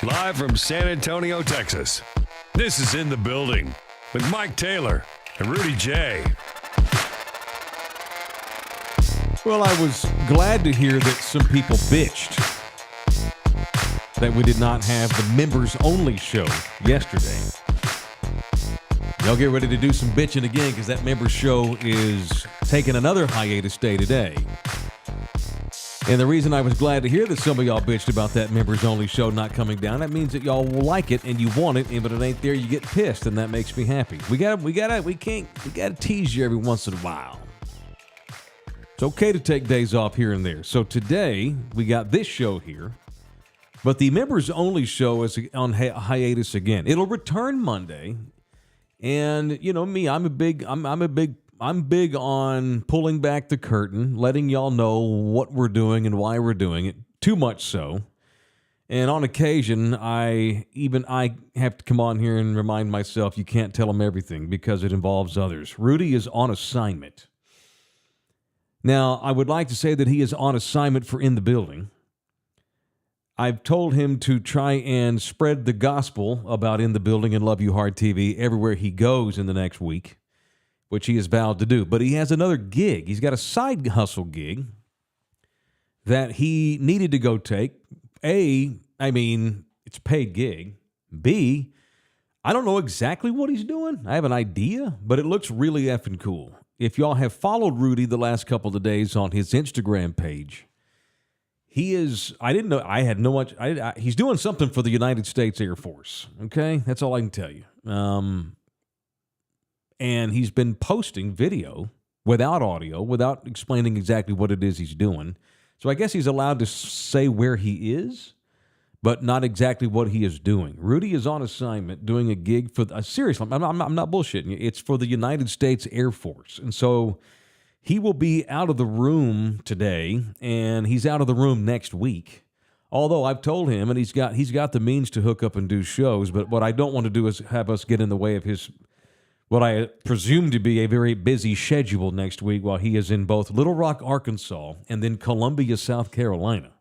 Live from San Antonio, Texas. This is In the Building with Mike Taylor and Rudy J. Well, I was glad to hear that some people bitched that we did not have the members-only show yesterday. Y'all get ready to do some bitching again because that members show is taking another hiatus day today. And the reason I was glad to hear that some of y'all bitched about that members-only show not coming down, that means that y'all will like it and you want it, and but it ain't there, you get pissed, and that makes me happy. We gotta tease you every once in a while. It's okay to take days off here and there. So today we got this show here, but the members-only show is on hiatus again. It'll return Monday, and you know me, I'm big on pulling back the curtain, letting y'all know what we're doing and why we're doing it, too much so. And on occasion, I have to come on here and remind myself you can't tell them everything because it involves others. Rudy is on assignment. Now, I would like to say that he is on assignment for In the Building. I've told him to try and spread the gospel about In the Building and Love You Hard TV everywhere he goes in the next week, which he has vowed to do. But he has another gig. He's got a side hustle gig that he needed to go take. A, I mean, it's a paid gig. B, I don't know exactly what he's doing. I have an idea, but it looks really effing cool. If y'all have followed Rudy the last couple of days on his Instagram page, he is, I didn't know, I had no much, he's doing something for the United States Air Force, okay? That's all I can tell you. And he's been posting video without audio, without explaining exactly what it is he's doing. So I guess he's allowed to say where he is, but not exactly what he is doing. Rudy is on assignment doing a gig for, seriously, I'm not bullshitting you. It's for the United States Air Force. And so he will be out of the room today, and he's out of the room next week. Although I've told him, and he's got the means to hook up and do shows, but what I don't want to do is have us get in the way of his what I presume to be a very busy schedule next week while he is in both Little Rock, Arkansas, and then Columbia, South Carolina.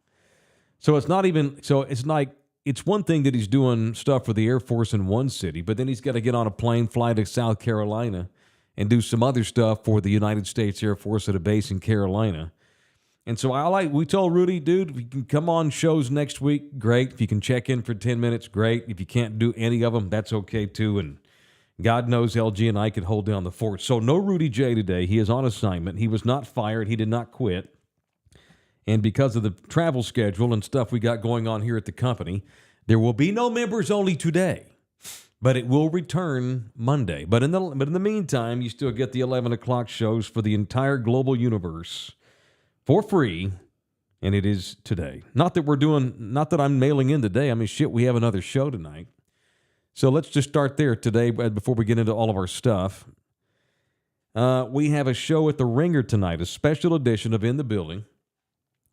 So it's one thing that he's doing stuff for the Air Force in one city, but then he's got to get on a plane, fly to South Carolina, and do some other stuff for the United States Air Force at a base in Carolina. And so we told Rudy, dude, if you can come on shows next week, great. If you can check in for 10 minutes, great. If you can't do any of them, that's okay too. And God knows LG and I could hold down the fort. So no Rudy J today. He is on assignment. He was not fired. He did not quit. And because of the travel schedule and stuff we got going on here at the company, there will be no members only today. But it will return Monday. But in the meantime, you still get the 11 o'clock shows for the entire global universe for free. And it is today. Not that I'm mailing in today. I mean, shit, we have another show tonight. So let's just start there today before we get into all of our stuff. We have a show at the Ringer tonight, a special edition of In the Building.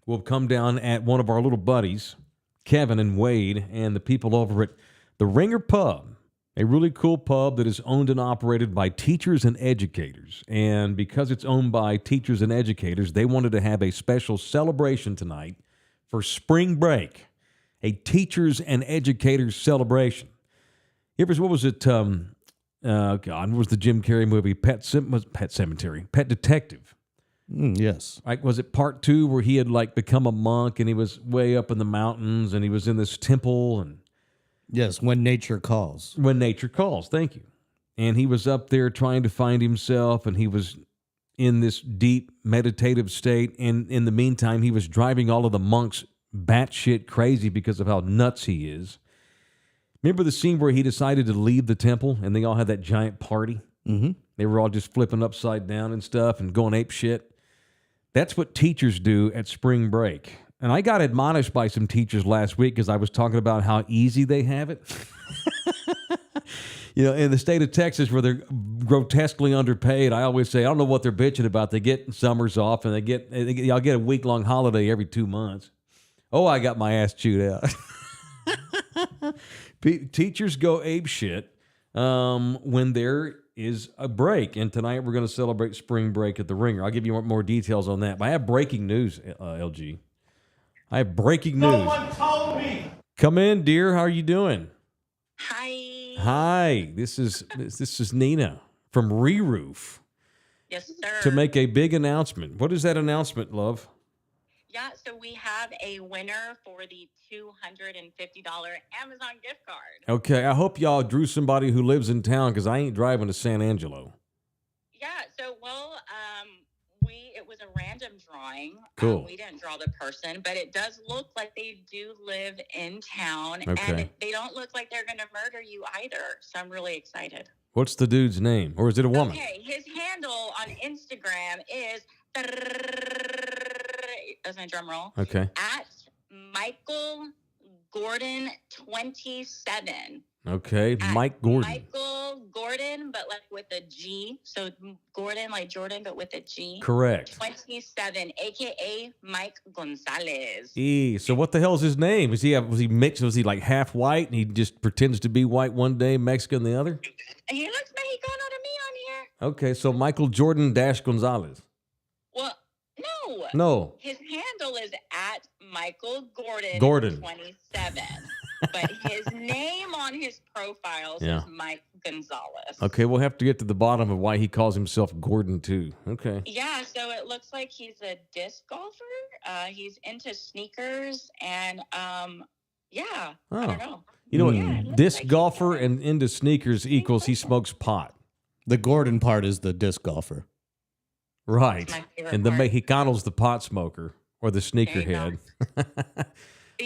We'll come down at one of our little buddies, Kevin and Wade, and the people over at the Ringer Pub, a really cool pub that is owned and operated by teachers and educators. And because it's owned by teachers and educators, they wanted to have a special celebration tonight for spring break, a teachers and educators celebration. What was it? What was the Jim Carrey movie? Pet Sematary, Pet Detective. Yes. Like, was it part 2 where he had become a monk and he was way up in the mountains and he was in this temple and yes, When Nature Calls. When Nature Calls, thank you. And he was up there trying to find himself, and he was in this deep meditative state. And in the meantime, he was driving all of the monks batshit crazy because of how nuts he is. Remember the scene where he decided to leave the temple and they all had that giant party? Mm-hmm. They were all just flipping upside down and stuff and going ape shit. That's what teachers do at spring break. And I got admonished by some teachers last week because I was talking about how easy they have it. You know, in the state of Texas where they're grotesquely underpaid, I always say, I don't know what they're bitching about. They get summers off and y'all get a week-long holiday every 2 months. Oh, I got my ass chewed out. Teachers go ape shit when there is a break. And tonight we're going to celebrate spring break at the Ringer. I'll give you more details on that. But I have breaking news, LG. I have breaking news. No one told me. Come in, dear. How are you doing? Hi. Hi. This is Nina from Reroof Yes, sir. to make a big announcement. What is that announcement, love? Yeah, so we have a winner for the $250 Amazon gift card. Okay, I hope y'all drew somebody who lives in town because I ain't driving to San Angelo. Yeah, so it was a random drawing. Cool. We didn't draw the person, but it does look like they do live in town, Okay. and they don't look like they're going to murder you either. So I'm really excited. What's the dude's name? Or is it a woman? Okay, his handle on Instagram is that's my drum roll. Okay. At Michael Gordon 27. Okay. Mike Gordon. Michael Gordon, but like with a G. So Gordon like Jordan, but with a G. Correct. 27, aka Mike Gonzalez. So what the hell's his name? Was he mixed? Was he like half white and he just pretends to be white one day, Mexican the other? He looks Mexicano to me on here. Okay, so Michael Jordan Gonzalez. Well, no. No. His handle is at Michael Gordon. 27. But his name on his profile says Mike Gonzalez. Okay, we'll have to get to the bottom of why he calls himself Gordon too. Okay. Yeah, so it looks like he's a disc golfer. He's into sneakers and I don't know. You know Yeah, what? Disc golfer and into sneakers equals he smokes pot. The Gordon part is the disc golfer. Right. That's my favorite And the part. Mexicano's the pot smoker or the sneakerhead.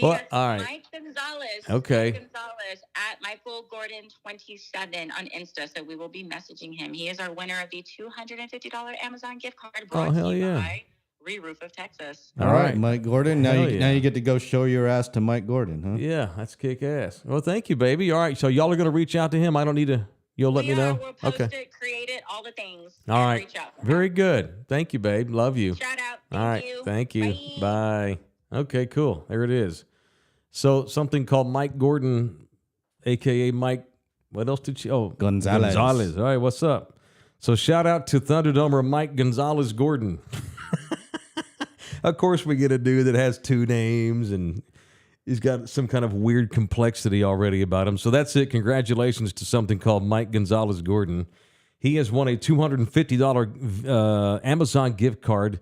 Well, Yes, all right. Mike Gonzalez. Okay. Mike Gonzalez at Michael Gordon 27 on Insta. So we will be messaging him. He is our winner of the $250 Amazon gift card brought hell to you yeah. by Reroof of Texas. All right, Mike Gordon. Now Hell now you get to go show your ass to Mike Gordon, huh? Yeah, that's kick ass. Well, thank you, baby. All right, so y'all are going to reach out to him. I don't need to. You'll let me know? We'll post it, create it, all the things. All and right. Reach out. Very good. Thank you, babe. Love you. Shout out. All right. You. Thank you. Bye. Bye. Okay, cool. There it is. So something called Mike Gordon, a.k.a. Mike, what else did you? Oh, Gonzalez. All right, what's up? So shout out to Thunderdomer Mike Gonzalez Gordon. Of course, we get a dude that has two names and he's got some kind of weird complexity already about him. So that's it. Congratulations to something called Mike Gonzalez Gordon. He has won a $250 Amazon gift card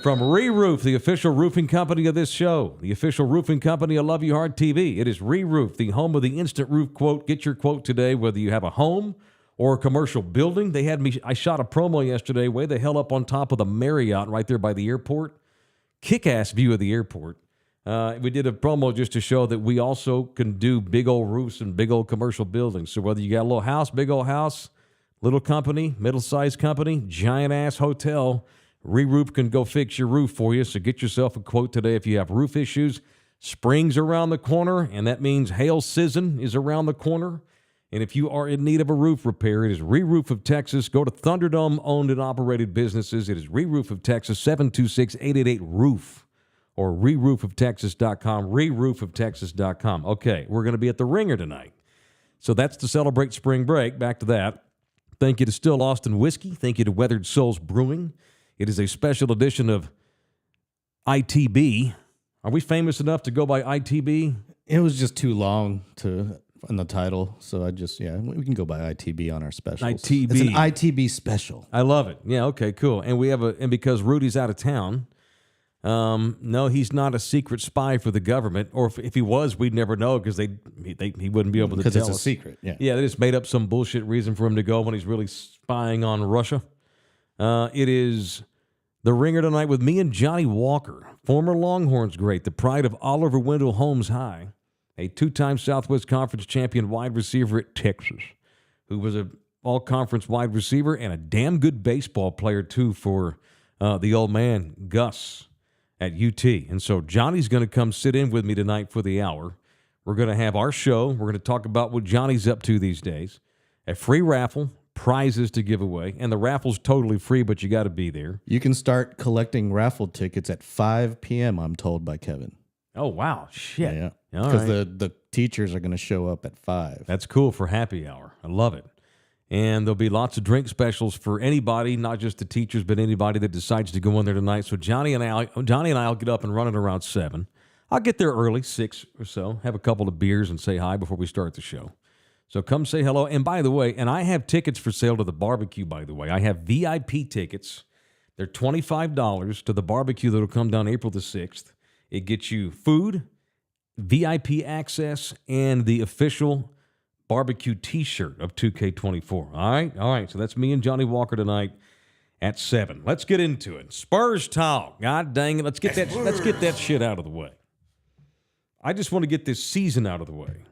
from Reroof, the official roofing company of this show, the official roofing company of Love You Hard TV. It is Reroof, the home of the instant roof quote. Get your quote today, whether you have a home or a commercial building. I shot a promo yesterday, way the hell up on top of the Marriott right there by the airport. Kick-ass view of the airport. We did a promo just to show that we also can do big old roofs and big old commercial buildings. So whether you got a little house, big old house, little company, middle-sized company, giant-ass hotel, Reroof can go fix your roof for you. So get yourself a quote today if you have roof issues. Spring's around the corner, and that means hail season is around the corner. And if you are in need of a roof repair, it is Reroof of Texas. Go to Thunderdome owned and operated businesses. It is Reroof of Texas, 726-888-ROOF or reroofoftexas.com, reroofoftexas.com. Okay, we're going to be at the Ringer tonight. So that's to celebrate spring break. Back to that. Thank you to Still Austin Whiskey. Thank you to Weathered Souls Brewing. It is a special edition of ITB. Are we famous enough to go by ITB? It was just too long on the title, so we can go by ITB on our specials. ITB. It's an ITB special. I love it. Yeah, okay, cool. And we have and because Rudy's out of town, no, he's not a secret spy for the government. Or if he was, we'd never know because he wouldn't be able to tell Because it's a us. secret. Yeah. Yeah, they just made up some bullshit reason for him to go when he's really spying on Russia. It is the Ringer tonight with me and Johnny Walker, former Longhorns great, the pride of Oliver Wendell Holmes High, a two-time Southwest Conference champion wide receiver at Texas, who was an all-conference wide receiver and a damn good baseball player, too, for the old man, Gus, at UT. And so Johnny's going to come sit in with me tonight for the hour. We're going to have our show. We're going to talk about what Johnny's up to these days. A free raffle, prizes to give away, and the raffle's totally free, but you got to be there. You can start collecting raffle tickets at 5 p.m., I'm told by Kevin. Oh, wow. Shit. Yeah. All Because right. the teachers are going to show up at 5. That's cool for happy hour. I love it. And there'll be lots of drink specials for anybody, not just the teachers, but anybody that decides to go in there tonight. So Johnny and I will get up and running around 7. I'll get there early, 6 or so, have a couple of beers and say hi before we start the show. So come say hello. And by the way, and I have tickets for sale to the barbecue, by the way. I have VIP tickets. They're $25 to the barbecue that'll come down April the 6th. It gets you food, VIP access, and the official barbecue T-shirt of 2K24. All right. So that's me and Johnny Walker tonight at 7. Let's get into it. Spurs talk. God dang it. Let's get that shit out of the way. I just want to get this season out of the way.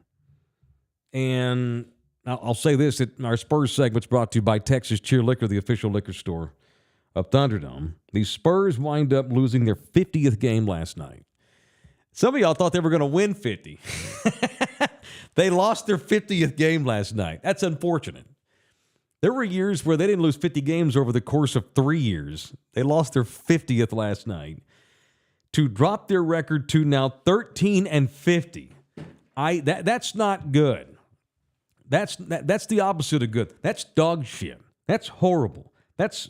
And I'll say this, that our Spurs segment's brought to you by Texas Cheer Liquor, the official liquor store of Thunderdome. The Spurs wind up losing their 50th game last night. Some of y'all thought they were going to win 50. They lost their 50th game last night. That's unfortunate. There were years where they didn't lose 50 games over the course of 3 years. They lost their 50th last night to drop their record to now 13-50. That's not good. That's the opposite of good. That's dog shit. That's horrible. That's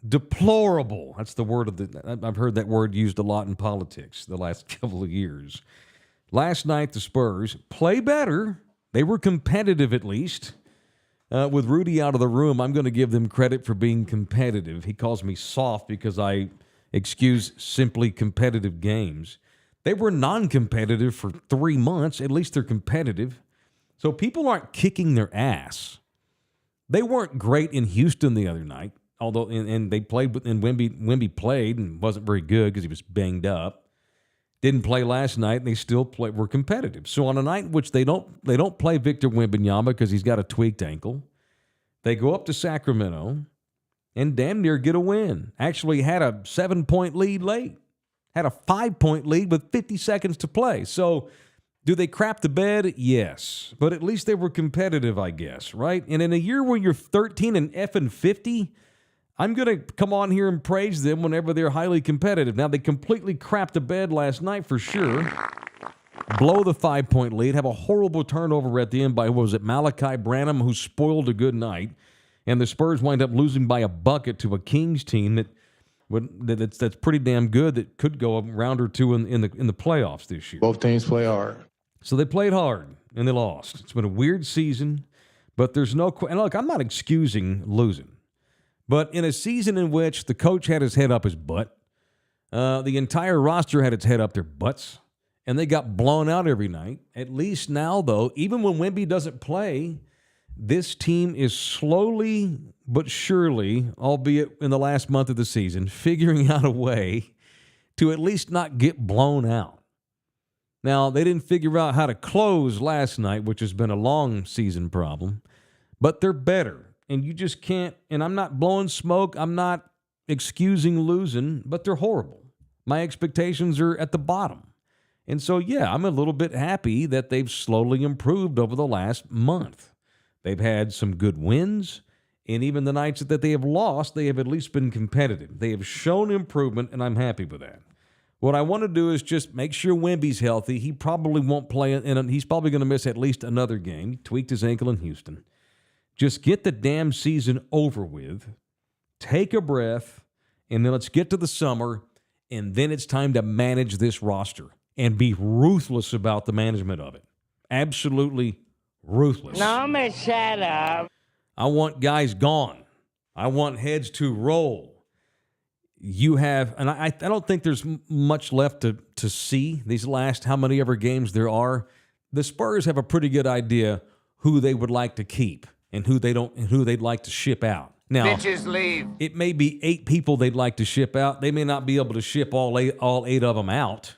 deplorable. That's the word I've heard that word used a lot in politics the last couple of years. Last night, the Spurs play better. They were competitive at least. With Rudy out of the room, I'm going to give them credit for being competitive. He calls me soft because I excuse simply competitive games. They were non-competitive for 3 months. At least they're competitive. So people aren't kicking their ass. They weren't great in Houston the other night, although and they played, and Wemby played and wasn't very good because he was banged up. Didn't play last night, and they still were competitive. So on a night in which they don't play Victor Wembanyama because he's got a tweaked ankle, they go up to Sacramento and damn near get a win. Actually had a 7-point lead late. Had a 5-point lead with 50 seconds to play. So do they crap the bed? Yes. But at least they were competitive, I guess, right? And in a year where you're 13-50, I'm going to come on here and praise them whenever they're highly competitive. Now, they completely crapped the bed last night for sure. Blow the 5-point lead. Have a horrible turnover at the end by, Malachi Branham, who spoiled a good night. And the Spurs wind up losing by a bucket to a Kings team that's pretty damn good, that could go a round or two in the playoffs this year. Both teams play hard. So they played hard, and they lost. It's been a weird season, but there's no – and look, I'm not excusing losing. But in a season in which the coach had his head up his butt, the entire roster had its head up their butts, and they got blown out every night. At least now, though, even when Wemby doesn't play, this team is slowly but surely, albeit in the last month of the season, figuring out a way to at least not get blown out. Now, they didn't figure out how to close last night, which has been a long season problem, but they're better. And you just can't, and I'm not blowing smoke, I'm not excusing losing, but they're horrible. My expectations are at the bottom. And so, yeah, I'm a little bit happy that they've slowly improved over the last month. They've had some good wins, and even the nights that they have lost, they have at least been competitive. They have shown improvement, and I'm happy with that. What I want to do is just make sure Wemby's healthy. He probably won't play, and he's probably going to miss at least another game. He tweaked his ankle in Houston. Just get the damn season over with, take a breath, and then let's get to the summer, and then it's time to manage this roster and be ruthless about the management of it. Absolutely ruthless. No, I'm going to shut up. I want guys gone. I want heads to roll. You have, and I don't think there's much left to see these last how many ever games there are. The Spurs have a pretty good idea who they would like to keep and who they'd like to ship out. Now, Bitches leave. It may be 8 people they'd like to ship out. They may not be able to ship all eight of them out,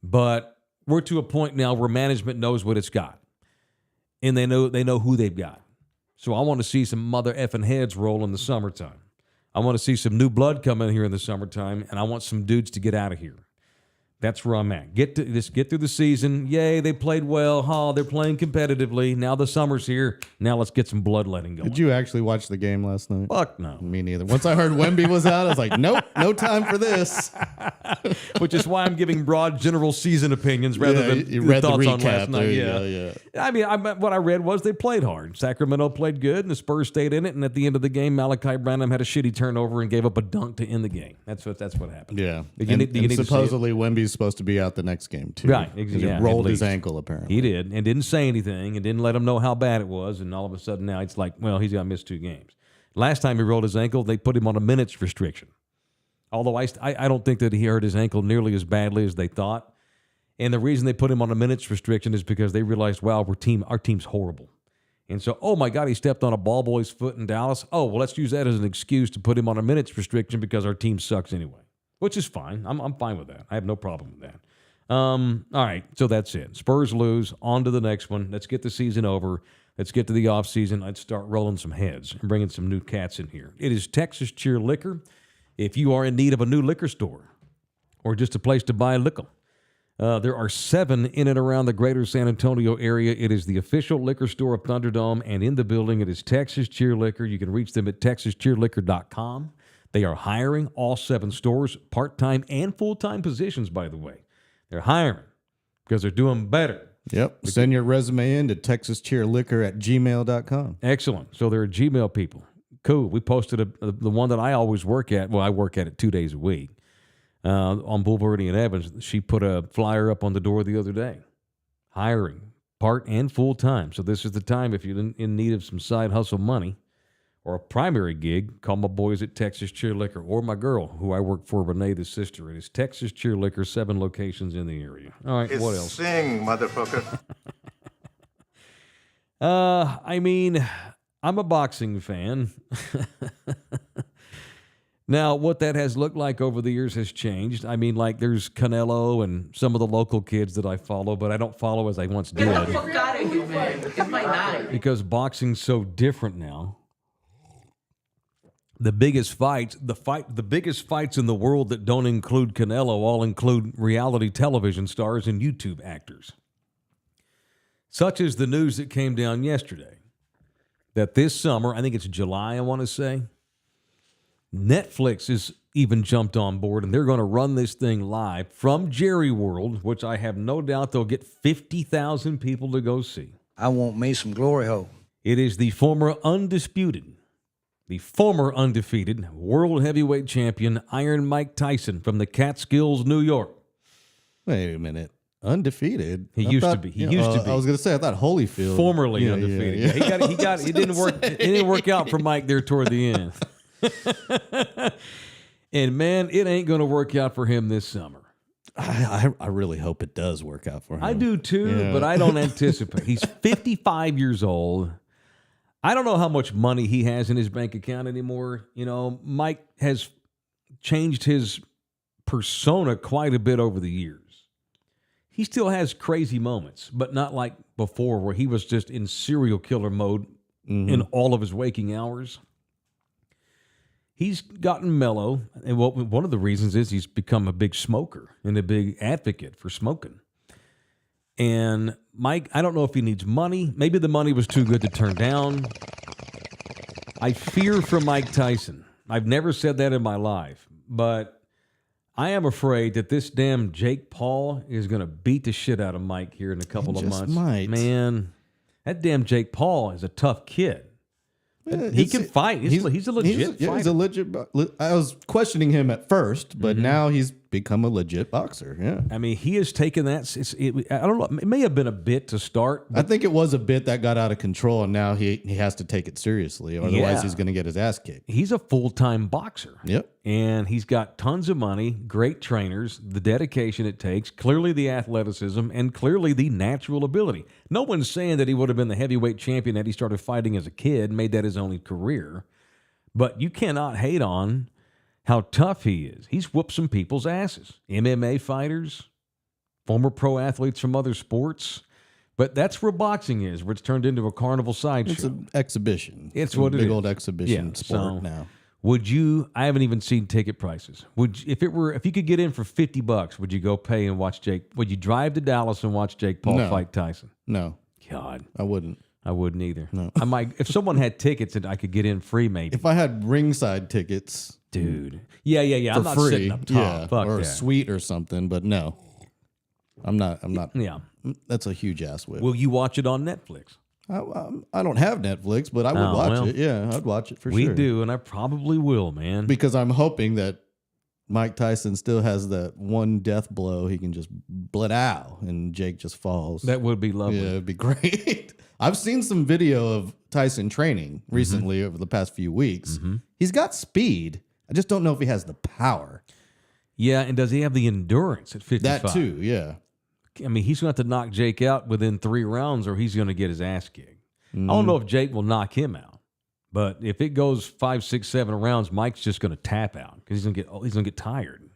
but we're to a point now where management knows what it's got, and they know who they've got. So I want to see some mother effing heads roll in the summertime. I want to see some new blood come in here in the summertime, and I want some dudes to get out of here. That's where I'm at. Get through the season. Yay, they played well. They're playing competitively. Now the summer's here. Now let's get some bloodletting going. Did you actually watch the game last night? Fuck no. Me neither. Once I heard Wemby was out, I was like, nope, no time for this. Which is why I'm giving broad general season opinions rather than you read thoughts the recap, on last night. Yeah. I mean, what I read was they played hard. Sacramento played good, and the Spurs stayed in it. And at the end of the game, Malachi Branham had a shitty turnover and gave up a dunk to end the game. That's what happened. Yeah. Did you need to see it? Supposedly Wemby's he's supposed to be out the next game, too. Right, He rolled his ankle, apparently. He did, and didn't say anything, and didn't let him know how bad it was, and all of a sudden now it's like, well, he's got to miss 2 games. Last time he rolled his ankle, they put him on a minutes restriction. Although I don't think that he hurt his ankle nearly as badly as they thought. And the reason they put him on a minutes restriction is because they realized, wow, our team's horrible. And so, oh, my God, he stepped on a ball boy's foot in Dallas. Oh, well, let's use that as an excuse to put him on a minutes restriction because our team sucks anyway, which is fine. I'm fine with that. I have no problem with that. All right, so that's it. Spurs lose. On to the next one. Let's get the season over. Let's get to the offseason. Let's start rolling some heads and bringing some new cats in here. It is Texas Cheer Liquor. If you are in need of a new liquor store or just a place to buy liquor, there are 7 in and around the greater San Antonio area. It is the official liquor store of Thunderdome, and in the building, it is Texas Cheer Liquor. You can reach them at texascheerliquor.com. They are hiring all 7 stores, part-time and full-time positions, by the way. They're hiring because they're doing better. Yep. Send your resume in to texascheerliquor@gmail.com. Excellent. So they're Gmail people. Cool. We posted the one that I always work at. Well, I work at it 2 days a week. On Boulevard and Evans, she put a flyer up on the door the other day. Hiring, part and full time. So this is the time if you're in need of some side hustle money or a primary gig, call my boys at Texas Cheer Liquor or my girl, who I work for, Renee, the sister. It is Texas Cheer Liquor, 7 locations in the area. All right, what else? Sing, motherfucker. I mean, I'm a boxing fan. Now, what that has looked like over the years has changed. I mean, like there's Canelo and some of the local kids that I follow, but I don't follow as I once did. Get the fuck out of here, man. It's my night. Because boxing's so different now. The biggest fights in the world that don't include Canelo all include reality television stars and YouTube actors. Such is the news that came down yesterday that this summer, I think it's July, I want to say, Netflix has even jumped on board, and they're going to run this thing live from Jerry World, which I have no doubt they'll get 50,000 people to go see. I want me some glory hole. It is the former undefeated world heavyweight champion, Iron Mike Tyson from the Catskills, New York. Wait a minute. Undefeated? He used to be. He used to be. I was going to say, I thought Holyfield. Formerly undefeated. Yeah. It didn't work out for Mike there toward the end. And man, it ain't going to work out for him this summer. I really hope it does work out for him. I do too, but I don't anticipate. He's 55 years old. I don't know how much money he has in his bank account anymore. You know, Mike has changed his persona quite a bit over the years. He still has crazy moments, but not like before where he was just in serial killer mode in all of his waking hours. He's gotten mellow, and one of the reasons is he's become a big smoker and a big advocate for smoking. And Mike, I don't know if he needs money. Maybe the money was too good to turn down. I fear for Mike Tyson. I've never said that in my life, but I am afraid that this damn Jake Paul is going to beat the shit out of Mike here in a couple of months. Might. Man, that damn Jake Paul is a tough kid. He can fight. He's a legit fighter. He's a legit. I was questioning him at first, but now he's become a legit boxer. Yeah. I mean, he has taken that. I don't know. It may have been a bit to start. I think it was a bit that got out of control, and now he has to take it seriously. Otherwise, he's going to get his ass kicked. He's a full-time boxer. Yep. And he's got tons of money, great trainers, the dedication it takes, clearly the athleticism, and clearly the natural ability. No one's saying that he would have been the heavyweight champion that he started fighting as a kid, made that his only career. But you cannot hate on how tough he is. He's whooped some people's asses. MMA fighters, former pro athletes from other sports. But that's where boxing is, where it's turned into a carnival sideshow. It's an exhibition. It's what it is. Big old exhibition sport now. Would you? I haven't even seen ticket prices. If you could get in for $50, would you go pay and watch Jake? Would you drive to Dallas and watch Jake Paul fight Tyson? No. God, I wouldn't. I wouldn't either. No. I might if someone had tickets and I could get in free, maybe. If I had ringside tickets, dude. Yeah. For I'm not free, sitting up top. Fuck or that. a suite or something. But no, I'm not. Yeah. That's a huge ass whip. Will you watch it on Netflix? I don't have Netflix, but I would watch it. Yeah, I'd watch it for sure. We do, and I probably will, man. Because I'm hoping that Mike Tyson still has that one death blow. He can just blow, and Jake just falls. That would be lovely. Yeah, it'd be great. I've seen some video of Tyson training recently over the past few weeks. He's got speed. I just don't know if he has the power. Yeah, and does he have the endurance at 55? That too, yeah. I mean, he's going to have to knock Jake out within 3 rounds or he's going to get his ass kicked. I don't know if Jake will knock him out. But if it goes 5, 6, 7 rounds, Mike's just going to tap out because he's going to get tired.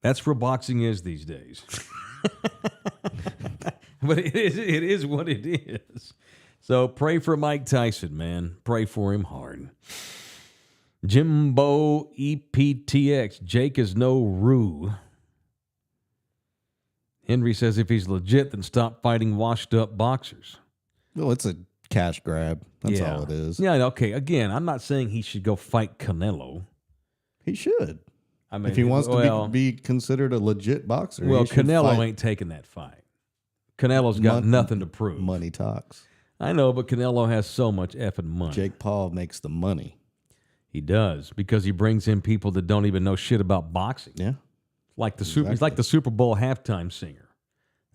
That's where boxing is these days. But it is what it is. So pray for Mike Tyson, man. Pray for him hard. Jimbo EPTX. Jake is no Roo. Henry says if he's legit, then stop fighting washed-up boxers. Well, it's a cash grab. That's all it is. Yeah, okay. Again, I'm not saying he should go fight Canelo. He should. I mean, if he wants to be considered a legit boxer. Well, Canelo ain't taking that fight. Canelo's got nothing to prove. Money talks. I know, but Canelo has so much effing money. Jake Paul makes the money. He does, because he brings in people that don't even know shit about boxing. Yeah. He's like the Super Bowl halftime singer.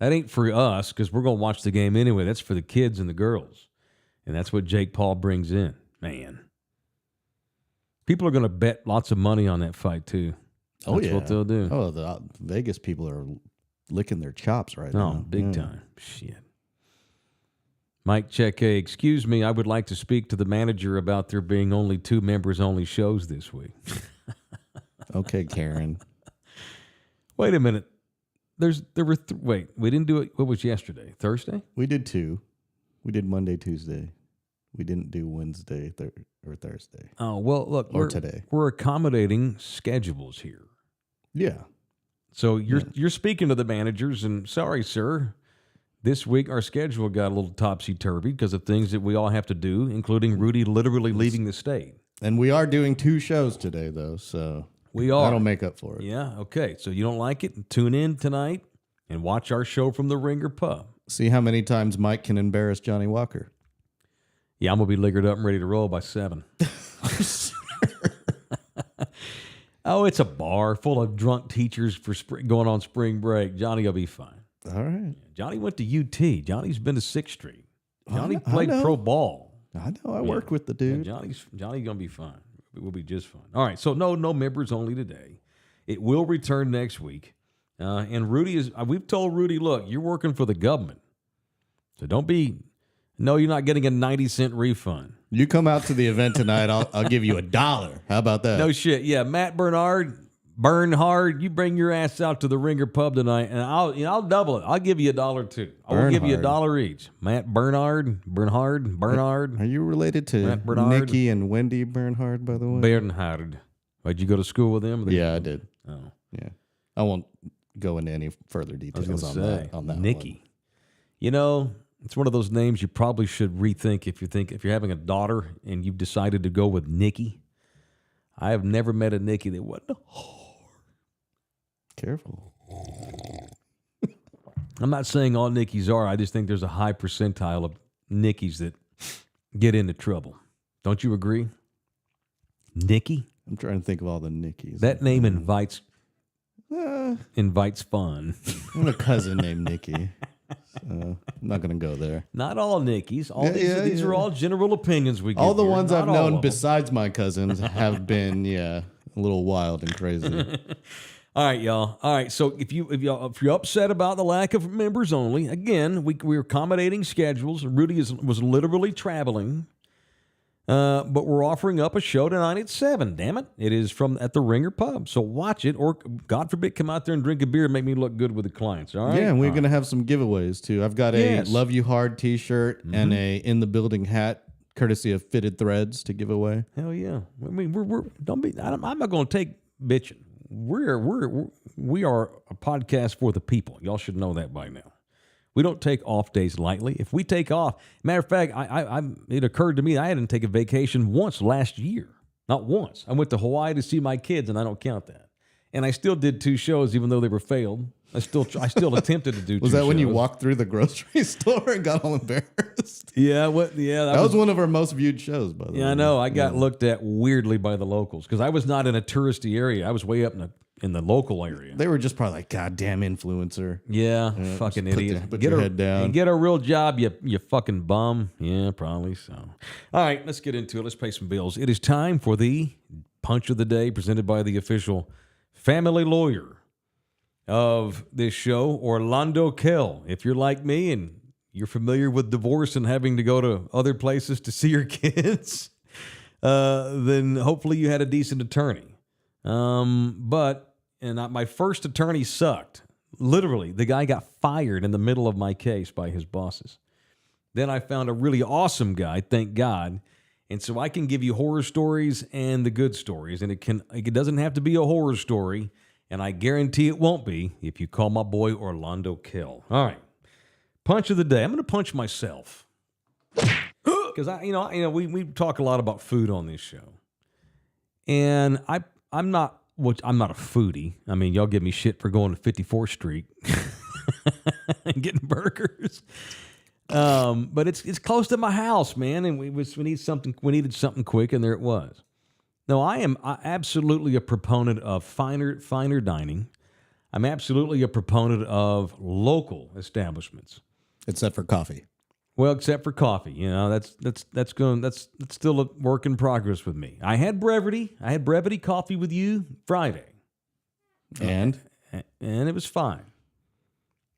That ain't for us because we're going to watch the game anyway. That's for the kids and the girls. And that's what Jake Paul brings in. Man. People are going to bet lots of money on that fight, too. That's what they'll do. Oh, the Vegas people are licking their chops right now. Oh, big time. Shit. Mike Check A, excuse me, I would like to speak to the manager about there being only 2 members-only shows this week. Okay, Karen. Wait a minute. We didn't do it. What was yesterday? Thursday? We did 2. We did Monday, Tuesday. We didn't do Wednesday or Thursday. Oh, well, look. Today. We're accommodating schedules here. Yeah. So you're speaking to the managers, and sorry, sir, this week our schedule got a little topsy-turvy because of things that we all have to do, including Rudy literally leaving the state. And we are doing 2 shows today, though, so we are. That'll make up for it. Yeah, okay. So you don't like it? Tune in tonight and watch our show from the Ringer Pub. See how many times Mike can embarrass Johnny Walker. Yeah, I'm going to be liquored up and ready to roll by 7. Oh, it's a bar full of drunk teachers for going on spring break. Johnny will be fine. All right. Johnny went to UT. Johnny's been to 6th Street. Johnny played pro ball. I know. I worked with the dude. Yeah, Johnny's going to be fine. It will be just fine. All right, so no members only today. It will return next week. And Rudy we've told Rudy, look, you're working for the government. So no, you're not getting a 90-cent refund. You come out to the event tonight, I'll give you $1. How about that? No shit. Yeah, Matt Bernhard, you bring your ass out to the Ringer Pub tonight, and I'll double it. I'll give you $1 too. I'll give you $1 each. Matt Bernhard. Are you related to Nikki and Wendy Bernhard, by the way? Bernhard. Did you go to school with them? Yeah, I did. Oh, yeah. I won't go into any further details on that. Nikki. One. It's one of those names you probably should rethink if you're having a daughter and you've decided to go with Nikki. I have never met a Nikki that wasn't Careful. I'm not saying all Nickies are. I just think there's a high percentile of Nickies that get into trouble. Don't you agree? Nikki? I'm trying to think of all the Nickies. That name invites fun. I have a cousin named Nikki. I'm not going to go there. Not all Nickies. These are all general opinions we get. All the ones I've known besides my cousins have been, a little wild and crazy. All right, y'all. All right, so if you're upset about the lack of members only, again, we're accommodating schedules. Rudy was literally traveling, but we're offering up a show tonight at 7. Damn it! It is at the Ringer Pub. So watch it, or God forbid, come out there and drink a beer and make me look good with the clients. All right. Yeah, and we're going to have some giveaways too. I've got a Love You Hard T-shirt and a In the Building hat, courtesy of Fitted Threads, to give away. Hell yeah! I mean, I'm not going to take bitching. We are a podcast for the people. Y'all should know that by now. We don't take off days lightly. If we take off, matter of fact, it occurred to me I hadn't taken vacation once last year. Not once. I went to Hawaii to see my kids, and I don't count that. And I still did 2 shows, even though they were failed. I still attempted to do. Was 2 that when you shows. walked through the grocery store and got all embarrassed? Yeah, what? Yeah, That was one of our most viewed shows, by the way. Yeah, I know. I got looked at weirdly by the locals because I was not in a touristy area. I was way up in the local area. They were just probably like, "Goddamn influencer." Yeah, fucking just idiot. put your head down. And get a real job, you fucking bum. Yeah, probably so. All right, let's get into it. Let's pay some bills. It is time for the Punch of the Day presented by the official family lawyer of this show, Orlando Kell. If you're like me and you're familiar with divorce and having to go to other places to see your kids, then hopefully you had a decent attorney. My first attorney sucked. Literally, the guy got fired in the middle of my case by his bosses. Then I found a really awesome guy, thank God. And so I can give you horror stories and the good stories. And it doesn't have to be a horror story. And I guarantee it won't be if you call my boy Orlando Kell. All right. Punch of the day. I'm going to punch myself. Because we talk a lot about food on this show. And I'm not a foodie. I mean, y'all give me shit for going to 54th Street and getting burgers. But it's close to my house, man, and we needed something quick, and there it was. No, I am absolutely a proponent of finer dining. I'm absolutely a proponent of local establishments, Except for coffee. well, except for coffee. You know, that's still a work in progress with me. I had brevity coffee with you Friday, And it was fine.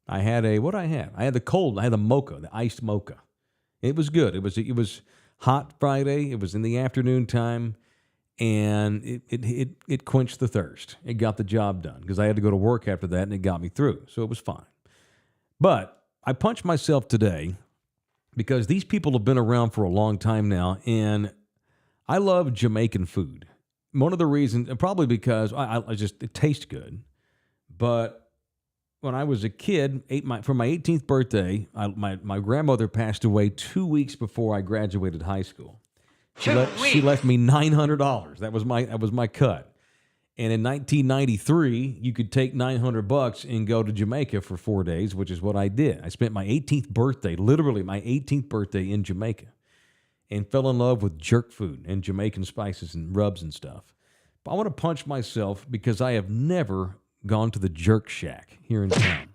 I had the mocha, the iced mocha. It was good. It was hot Friday. It was in the afternoon time, and it quenched the thirst. It got the job done because I had to go to work after that, and it got me through. So it was fine. But I punched myself today because these people have been around for a long time now, and I love Jamaican food. One of the reasons, and probably because it tastes good, but when I was a kid, for my 18th birthday, my grandmother passed away 2 weeks before I graduated high school. She left me $900. That was my cut. And in 1993, you could take $900 and go to Jamaica for 4 days, which is what I did. I spent my 18th birthday, literally my 18th birthday, in Jamaica, and fell in love with jerk food and Jamaican spices and rubs and stuff. But I want to punch myself because I have never gone to the Jerk Shack here in town.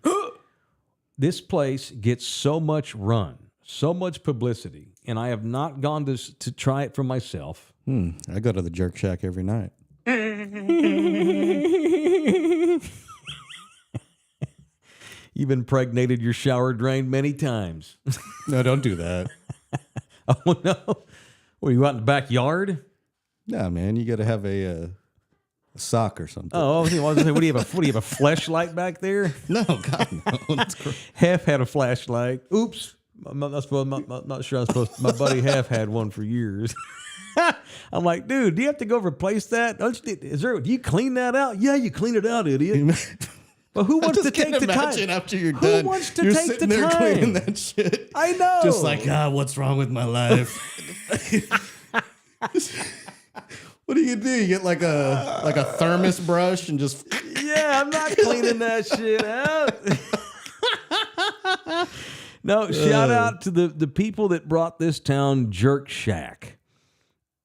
This place gets so much run, so much publicity, and I have not gone to try it for myself. I go to the Jerk Shack every night. You've impregnated your shower drain many times. No, don't do that. Oh, no. What, you out in the backyard? No, man, you got to have a sock or something. Oh, what do you have? What do you have? A flashlight back there? No, God, no. That's gross. Half had a flashlight. Oops. I'm not sure I'm supposed to. My buddy Half had one for years. I'm like, dude, do you have to go replace that? Do you clean that out? Yeah, you clean it out, idiot. But who wants to take the time? After you're Who done, wont to you're take sitting the there time? cleaning that shit. I know. Just like, what's wrong with my life? What do? You get like a thermos brush and just Yeah, I'm not cleaning that shit out. No, shout out to the people that brought this town Jerk Shack.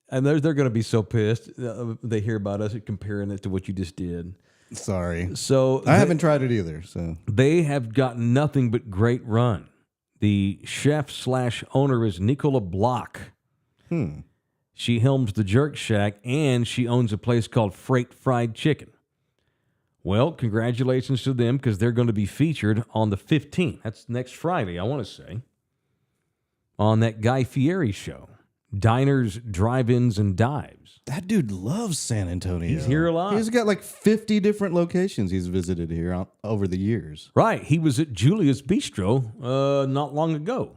And they're going to be so pissed. They hear about us comparing it to what you just did. Sorry. So I haven't tried it either. So they have gotten nothing but great run. The chef/owner is Nicola Block. She helms the Jerk Shack, and she owns a place called Freight Fried Chicken. Well, congratulations to them because they're going to be featured on the 15th. That's next Friday, I want to say, on that Guy Fieri show. Diners, drive-ins, and dives. that dude loves San Antonio. He's here a lot. He's got like 50 different locations he's visited here over the years. Right. He was at Julia's Bistro not long ago.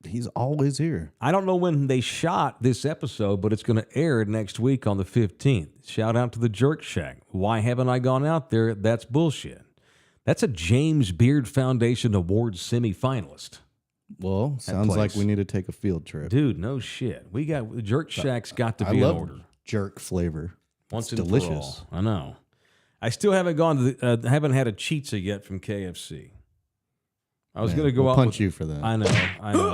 He's always here. I don't know when they shot this episode, but it's going to air next week on the 15th. Shout out to the Jerk Shack. Why haven't I gone out there? That's bullshit. That's a James Beard Foundation Award semifinalist. Well, sounds like we need to take a field trip. Dude, no shit. We got the Jerk Shack's got to be in order. Jerk flavor. Once it's and delicious. for all. I know. I still haven't gone to haven't had a pizza yet from KFC. I was going to go we'll out punch you for that. I know.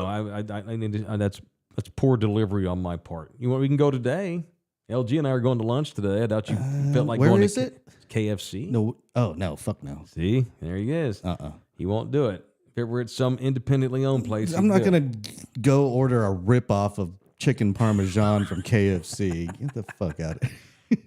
I need to, that's poor delivery on my part. You want? We can go today. LG and I are going to lunch today. I doubt you felt like where going is to it? KFC. No. Oh no. Fuck no. See, there he is. He won't do it. If it were at some independently owned place, I'm not gonna go order a rip off of chicken parmesan from KFC. Get the fuck out of here.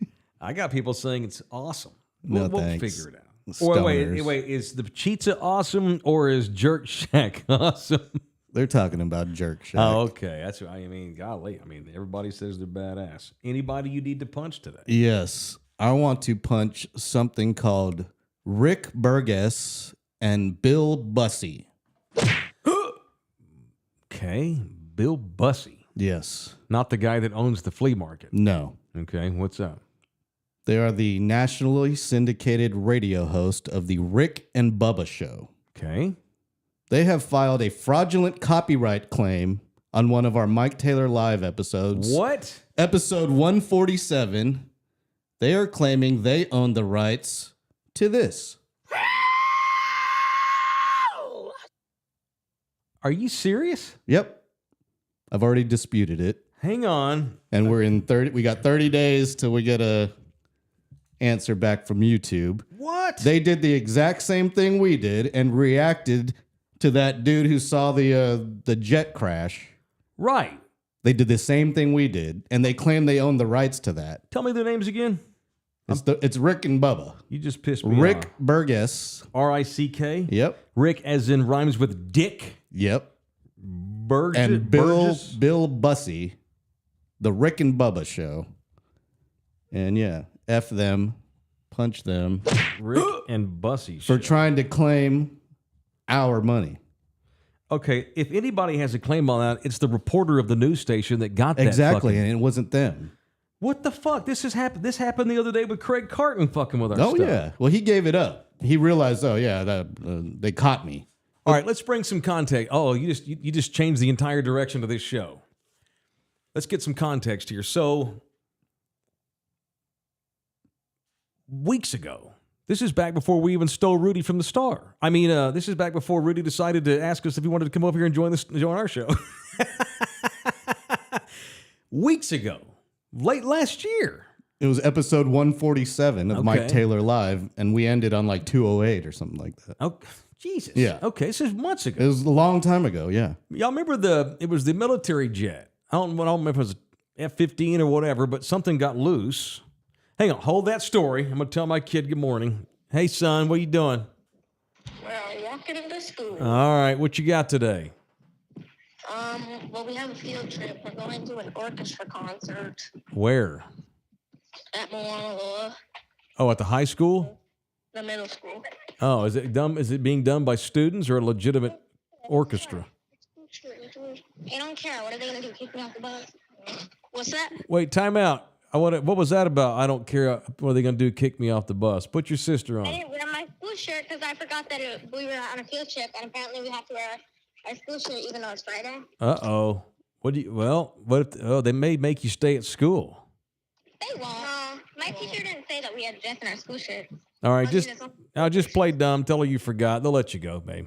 I got people saying it's awesome. No, we'll thanks. figure it out. Or wait, is the pizza awesome or is Jerk Shack awesome? They're talking about Jerk Shack. Oh, okay. That's what I mean. Golly, I mean, everybody says they're badass. Anybody you need to punch today? Yes, I want to punch something called Rick Burgess and Bill Bussey. Okay, Bill Bussey. Yes. Not the guy that owns the flea market. No. Okay, what's up? They are the nationally syndicated radio host of the Rick and Bubba Show. Okay. They have filed a fraudulent copyright claim on one of our Mike Taylor Live episodes. What? Episode 147. They are claiming they own the rights to this. Are you serious? Yep. I've already disputed it. Hang on. And we got 30 days till we get a answer back from YouTube. What? They did the exact same thing we did and reacted to that dude who saw the jet crash. Right. They did the same thing we did, and they claim they own the rights to that. Tell me their names again. It's Rick and Bubba. You just pissed me off. Rick Burgess. R-I-C-K? Yep. Rick as in rhymes with Dick. Yep. Burgess. And Bill Bussey. The Rick and Bubba Show. And yeah, F them, punch them. Rick and Bussey for trying to claim our money. Okay, if anybody has a claim on that, it's the reporter of the news station that got that. Exactly, and it wasn't them. What the fuck? This happened the other day with Craig Carton fucking with our stuff. Oh yeah. Well, he gave it up. He realized, oh yeah, they caught me. All right, let's bring some context. Oh, you just changed the entire direction of this show. Let's get some context here. So, weeks ago, this is back before we even stole Rudy from the Star. I mean, this is back before Rudy decided to ask us if he wanted to come over here and join our show. Weeks ago, late last year. It was episode 147 of Mike Taylor Live, and we ended on like 208 or something like that. Oh, Jesus. Yeah. Okay, this is months ago. It was a long time ago, yeah. Y'all remember it was the military jet. I don't remember if it was F-15 or whatever, but something got loose. Hang on, hold that story. I'm going to tell my kid good morning. Hey, son, what you doing? Well, walking into school. All right, what you got today? Well, we have a field trip. We're going to an orchestra concert Where? at Moana, Oh, at the high school? the middle school. Oh, is it being done by students or a legitimate orchestra? They don't care. What are they going to do? Kick me off the bus? What's that? Wait, time out. What was that about? I don't care. What are they going to do? Kick me off the bus? Put your sister I on. didn't wear my school shirt because I forgot that we were on a field trip, and apparently we have to wear our school shirt even though it's Friday. Uh-oh. What if they may make you stay at school. They won't. My teacher didn't say that we had to dress in our school shirt. All right, just play dumb. Tell her you forgot. They'll let you go, babe.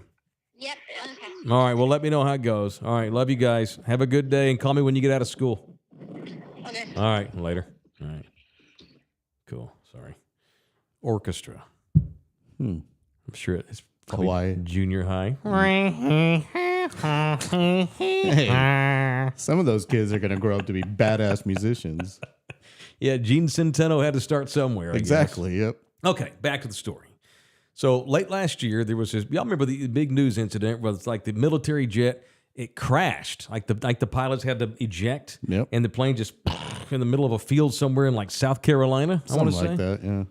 Yep. Okay. All right, well, let me know how it goes. All right, love you guys. Have a good day, and call me when you get out of school. Okay. All right, later. All right. Cool. Sorry. Orchestra. I'm sure it's probably Hawaii. junior high. Hey, some of those kids are going to grow up to be badass musicians. Yeah, Gene Centeno had to start somewhere. I Exactly, guess. yep. Okay, back to the story. So late last year, there was this. Y'all remember the big news incident where it's like the military jet, it crashed. Like the pilots had to eject, Yep. and the plane just in the middle of a field somewhere in like South Carolina. Something like that, yeah.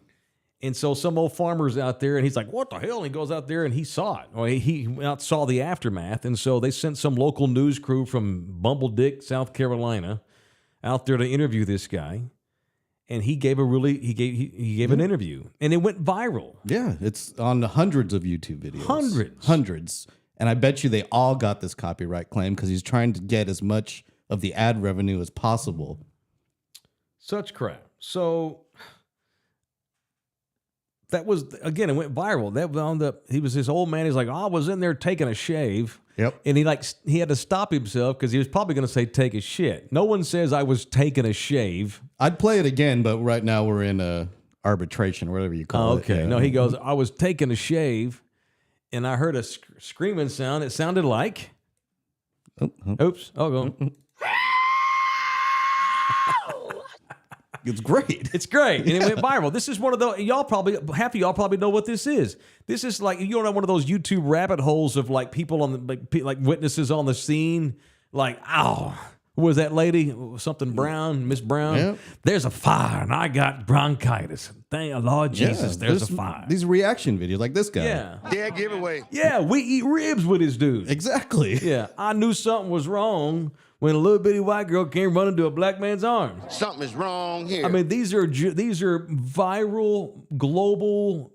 And so some old farmer's out there, and he's like, "What the hell?" And he goes out there and he saw it. Well, he saw the aftermath, and so they sent some local news crew from Bumbledick, South Carolina, out there to interview this guy. And he gave an interview, and it went viral. Yeah, it's on hundreds of YouTube videos. Hundreds. And I bet you they all got this copyright claim because he's trying to get as much of the ad revenue as possible. Such crap. So That was, again, it went viral. He was this old man. He's like, I was in there taking a shave. Yep. And he had to stop himself because he was probably going to say take a shit. No one says I was taking a shave. I'd play it again, but right now we're in arbitration, whatever you call it. Okay. Yeah. No, he goes, I was taking a shave, and I heard a screaming sound. It sounded like... Oops. Oh, go. It's great. It's great. And it went viral. This is one of those, half of y'all probably know what this is. This is like, you know, one of those YouTube rabbit holes of like people on the, like witnesses on the scene. Like, who was that lady? Something Brown, Miss Brown. Yep. There's a fire and I got bronchitis. Thank the Lord Jesus, there's a fire. These reaction videos like this guy. Yeah. Dead giveaway. Yeah, we eat ribs with this dude. Exactly. Yeah, I knew something was wrong when a little bitty white girl came running to a black man's arms. Something is wrong here. I mean, these are viral, global,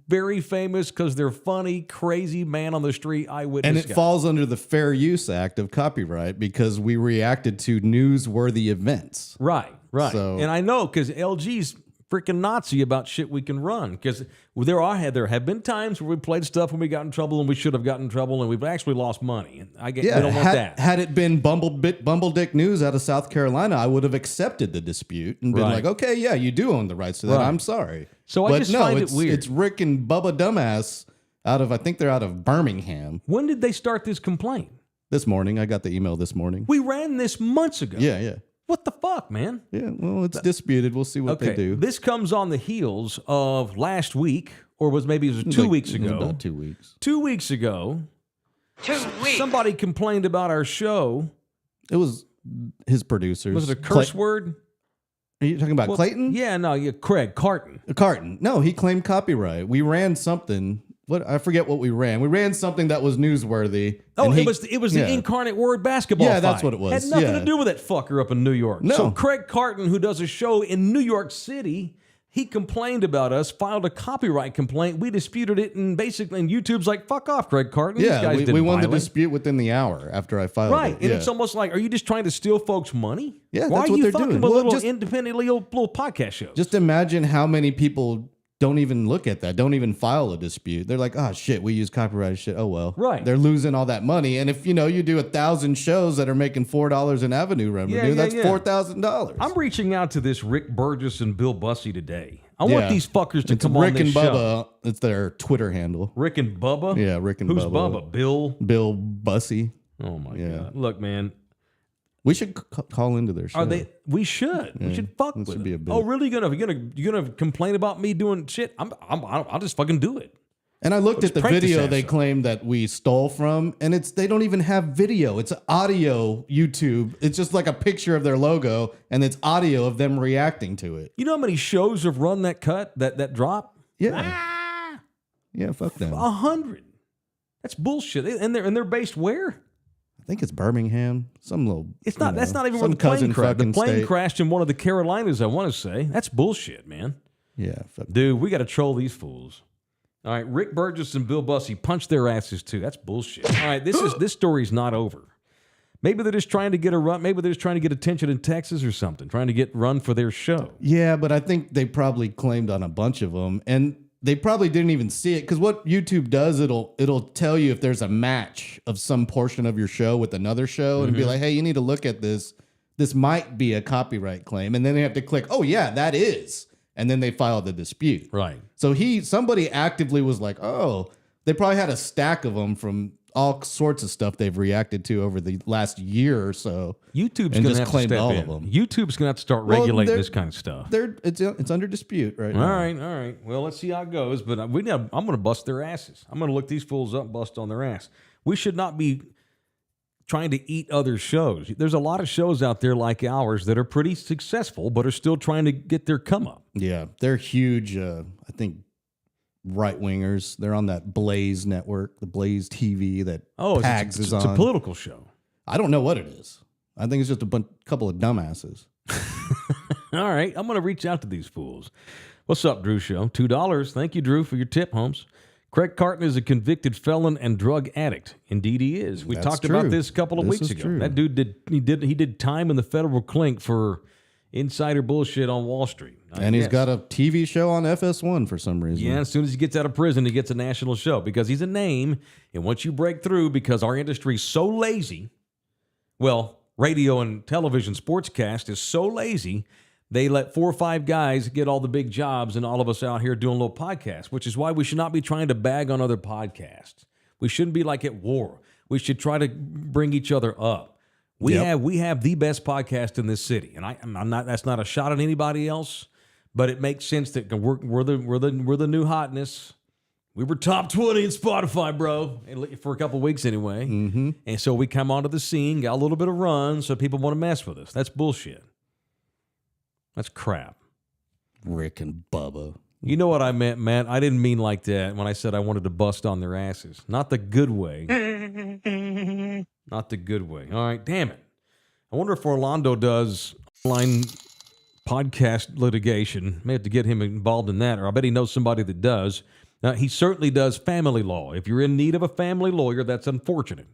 very famous because they're funny, crazy man on the street eyewitness. And it falls under the Fair Use Act of copyright because we reacted to newsworthy events. Right. So- And I know because LG's freaking Nazi about shit we can run because there have been times where we played stuff when we got in trouble and we should have gotten in trouble and we've actually lost money. And we don't want that. Had it been Bumbledick News out of South Carolina, I would have accepted the dispute and been Right. like, okay, yeah, you do own the rights to that. Right. I'm sorry. So I just find it weird. It's Rick and Bubba Dumbass I think they're out of Birmingham. When did they start this complaint? This morning. I got the email this morning. We ran this months ago. Yeah. What the fuck, man? Yeah, well, it's disputed. We'll see what they do. This comes on the heels of last week, or it was 2 weeks It was ago. about 2 weeks. 2 weeks ago, 2 weeks. somebody complained about our show. It was his producers. Was it a curse word? Are you talking about Clayton? Yeah, no, Craig Carton. Carton. No, he claimed copyright. We ran something. I forget what we ran. We ran something that was newsworthy. Oh, and it was the Incarnate Word basketball Yeah, that's fight. what it was. Had nothing Yeah. to do with that fucker up in New York. No. So Craig Carton, who does a show in New York City, he complained about us, filed a copyright complaint. We disputed it, and YouTube's like, fuck off, Craig Carton. These Yeah, guys we didn't won the violate. dispute within the hour after I filed Right, it. and Yeah. it's almost like, are you just trying to steal folks' money? Yeah, Why that's are what you they're fucking doing. with Well, little independent little podcast shows? Just imagine how many people don't even look at that, don't even file a dispute. They're like, oh, shit, we use copyrighted shit. Oh, well. Right. They're losing all that money. And if, you do 1,000 shows that are making $4 in avenue revenue, that's $4,000. I'm reaching out to this Rick Burgess and Bill Bussey today. I want these fuckers to It's come Rick on this and Bubba. show. It's their Twitter handle. Rick and Bubba? Yeah, Rick and Who's Bubba. Bill? Bill Bussey. Oh, my Yeah. God. Look, man. We should call into their show. Are they? We should. We should fuck This with should be a them. bit. Oh, really? You gonna complain about me doing shit? I'll just fucking do it. And I looked at the practice video that they stuff. claim that we stole from, and they don't even have video. It's audio YouTube. It's just like a picture of their logo, and it's audio of them reacting to it. You know how many shows have run that cut, that drop? Yeah. Yeah, fuck them. 100. That's bullshit. And they're based where? I think it's Birmingham. Some little. It's not. That's not even where some the plane cousin crashed. The fucking plane state. crashed in one of the Carolinas. I want to say that's bullshit, man. Yeah, fuck. Dude, we got to troll these fools. All right, Rick Burgess and Bill Bussey punch their asses too. That's bullshit. All right, this story's not over. Maybe they're just trying to get a run. Maybe they're just trying to get attention in Texas or something, trying to get run for their show. Yeah, but I think they probably claimed on a bunch of them, and they probably didn't even see it because what YouTube does, it'll tell you if there's a match of some portion of your show with another show, and be like, hey, you need to look at this. This might be a copyright claim, and then they have to click, oh yeah, that is, and then they file the dispute. Right. So somebody actively was like, oh, they probably had a stack of them from all sorts of stuff they've reacted to over the last year or so. YouTube's and going to just have to claimed step all in. of them. YouTube's going to have to start Well, regulating they're- this kind of stuff. It's under dispute right All now. right. Well, let's see how it goes. But I'm going to bust their asses. I'm going to look these fools up and bust on their ass. We should not be trying to eat other shows. There's a lot of shows out there like ours that are pretty successful, but are still trying to get their come up. Yeah, they're huge. I think right wingers. They're on that Blaze network, the Blaze TV that Pags is on. It's a political show. I don't know what it is. I think it's just a couple of dumbasses. All right, I'm going to reach out to these fools. What's up, Drew Show? $2. Thank you, Drew, for your tip, Holmes. Craig Carton is a convicted felon and drug addict. Indeed, he is. We That's talked true. about this a couple of This weeks is ago. true. That dude did time in the federal clink for insider bullshit on Wall Street. And he's got a TV show on FS1 for some reason. Yeah, as soon as he gets out of prison, he gets a national show because he's a name. And once you break through, because our industry is so lazy, well, radio and television sportscast is so lazy, they let 4 or 5 guys get all the big jobs and all of us out here doing little podcasts, which is why we should not be trying to bag on other podcasts. We shouldn't be like at war. We should try to bring each other up. We have the best podcast in this city, and I'm not. That's not a shot at anybody else, but it makes sense that we're the new hotness. We were top 20 in Spotify, bro, for a couple weeks anyway. Mm-hmm. And so we come onto the scene, got a little bit of run, so people want to mess with us. That's bullshit. That's crap. Rick and Bubba. You know what I meant, Matt? I didn't mean like that when I said I wanted to bust on their asses. Not the good way. Not the good way. All right, damn it. I wonder if Orlando does online podcast litigation. May have to get him involved in that, or I bet he knows somebody that does. He certainly does family law. If you're in need of a family lawyer, that's unfortunate.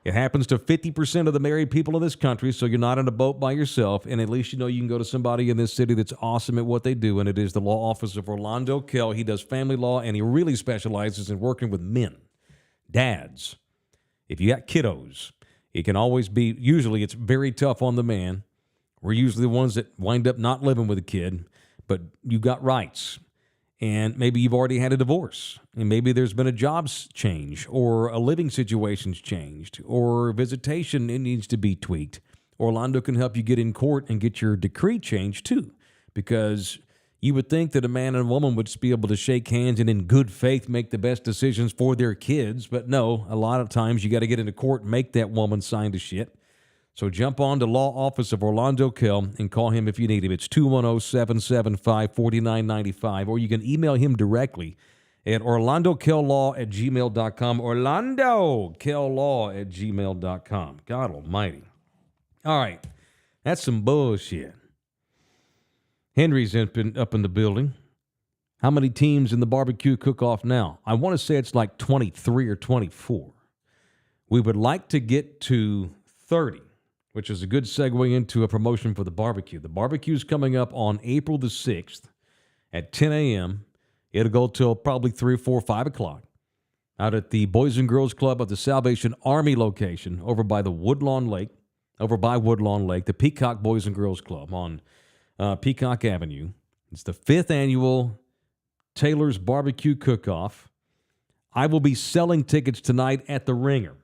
It happens to 50% of the married people in this country, so you're not in a boat by yourself, and at least you know you can go to somebody in this city that's awesome at what they do, and it is the law office of Orlando Kell. He does family law, and he really specializes in working with men, dads. If you got kiddos, it can always be, usually it's very tough on the man. We're usually the ones that wind up not living with a kid, but you got rights. And maybe you've already had a divorce, and maybe there's been a jobs change, or a living situation's changed, or visitation it needs to be tweaked. Orlando can help you get in court and get your decree changed too, because you would think that a man and a woman would just be able to shake hands and in good faith make the best decisions for their kids, but no, a lot of times you got to get into court and make that woman sign the shit. So jump on to Law Office of Orlando Kell and call him if you need him. It's 210-775-4995, or you can email him directly at orlandokell.law@gmail.com, orlandokell.law@gmail.com. God almighty. All right, that's some bullshit. Henry's up in the building. How many teams in the barbecue cook-off now? I want to say it's like 23 or 24. We would like to get to 30. Which is a good segue into a promotion for the barbecue. The barbecue's coming up on April the 6th at 10 a.m. It'll go till probably 3 or 4 or 5 o'clock out at the Boys and Girls Club of the Salvation Army location over by Woodlawn Lake, the Peacock Boys and Girls Club on Peacock Avenue. It's the 5th annual Taylor's Barbecue Cook-Off. I will be selling tickets tonight at the Ringer.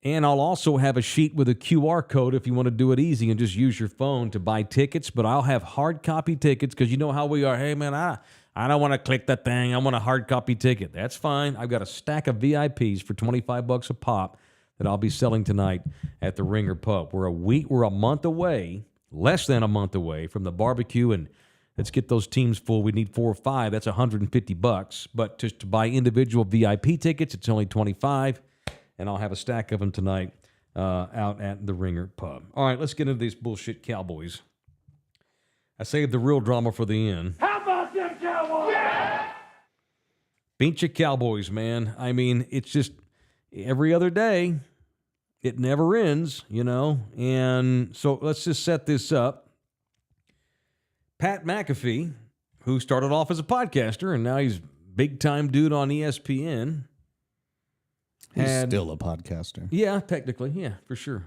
And I'll also have a sheet with a QR code if you want to do it easy and just use your phone to buy tickets. But I'll have hard copy tickets because you know how we are. Hey, man, I don't want to click the thing. I want a hard copy ticket. That's fine. I've got a stack of VIPs for $25 a pop that I'll be selling tonight at the Ringer Pub. We're a month away, less than a month away from the barbecue, and let's get those teams full. We need 4 or 5. That's $150. But just to buy individual VIP tickets, it's only $25. And I'll have a stack of them tonight out at the Ringer Pub. All right, let's get into these bullshit Cowboys. I saved the real drama for the end. How about them Cowboys? Yeah! Beat your Cowboys, man. I mean, it's just every other day. It never ends, you know. And so let's just set this up. Pat McAfee, who started off as a podcaster, and now he's big-time dude on ESPN. He's still a podcaster. Yeah, technically. Yeah, for sure.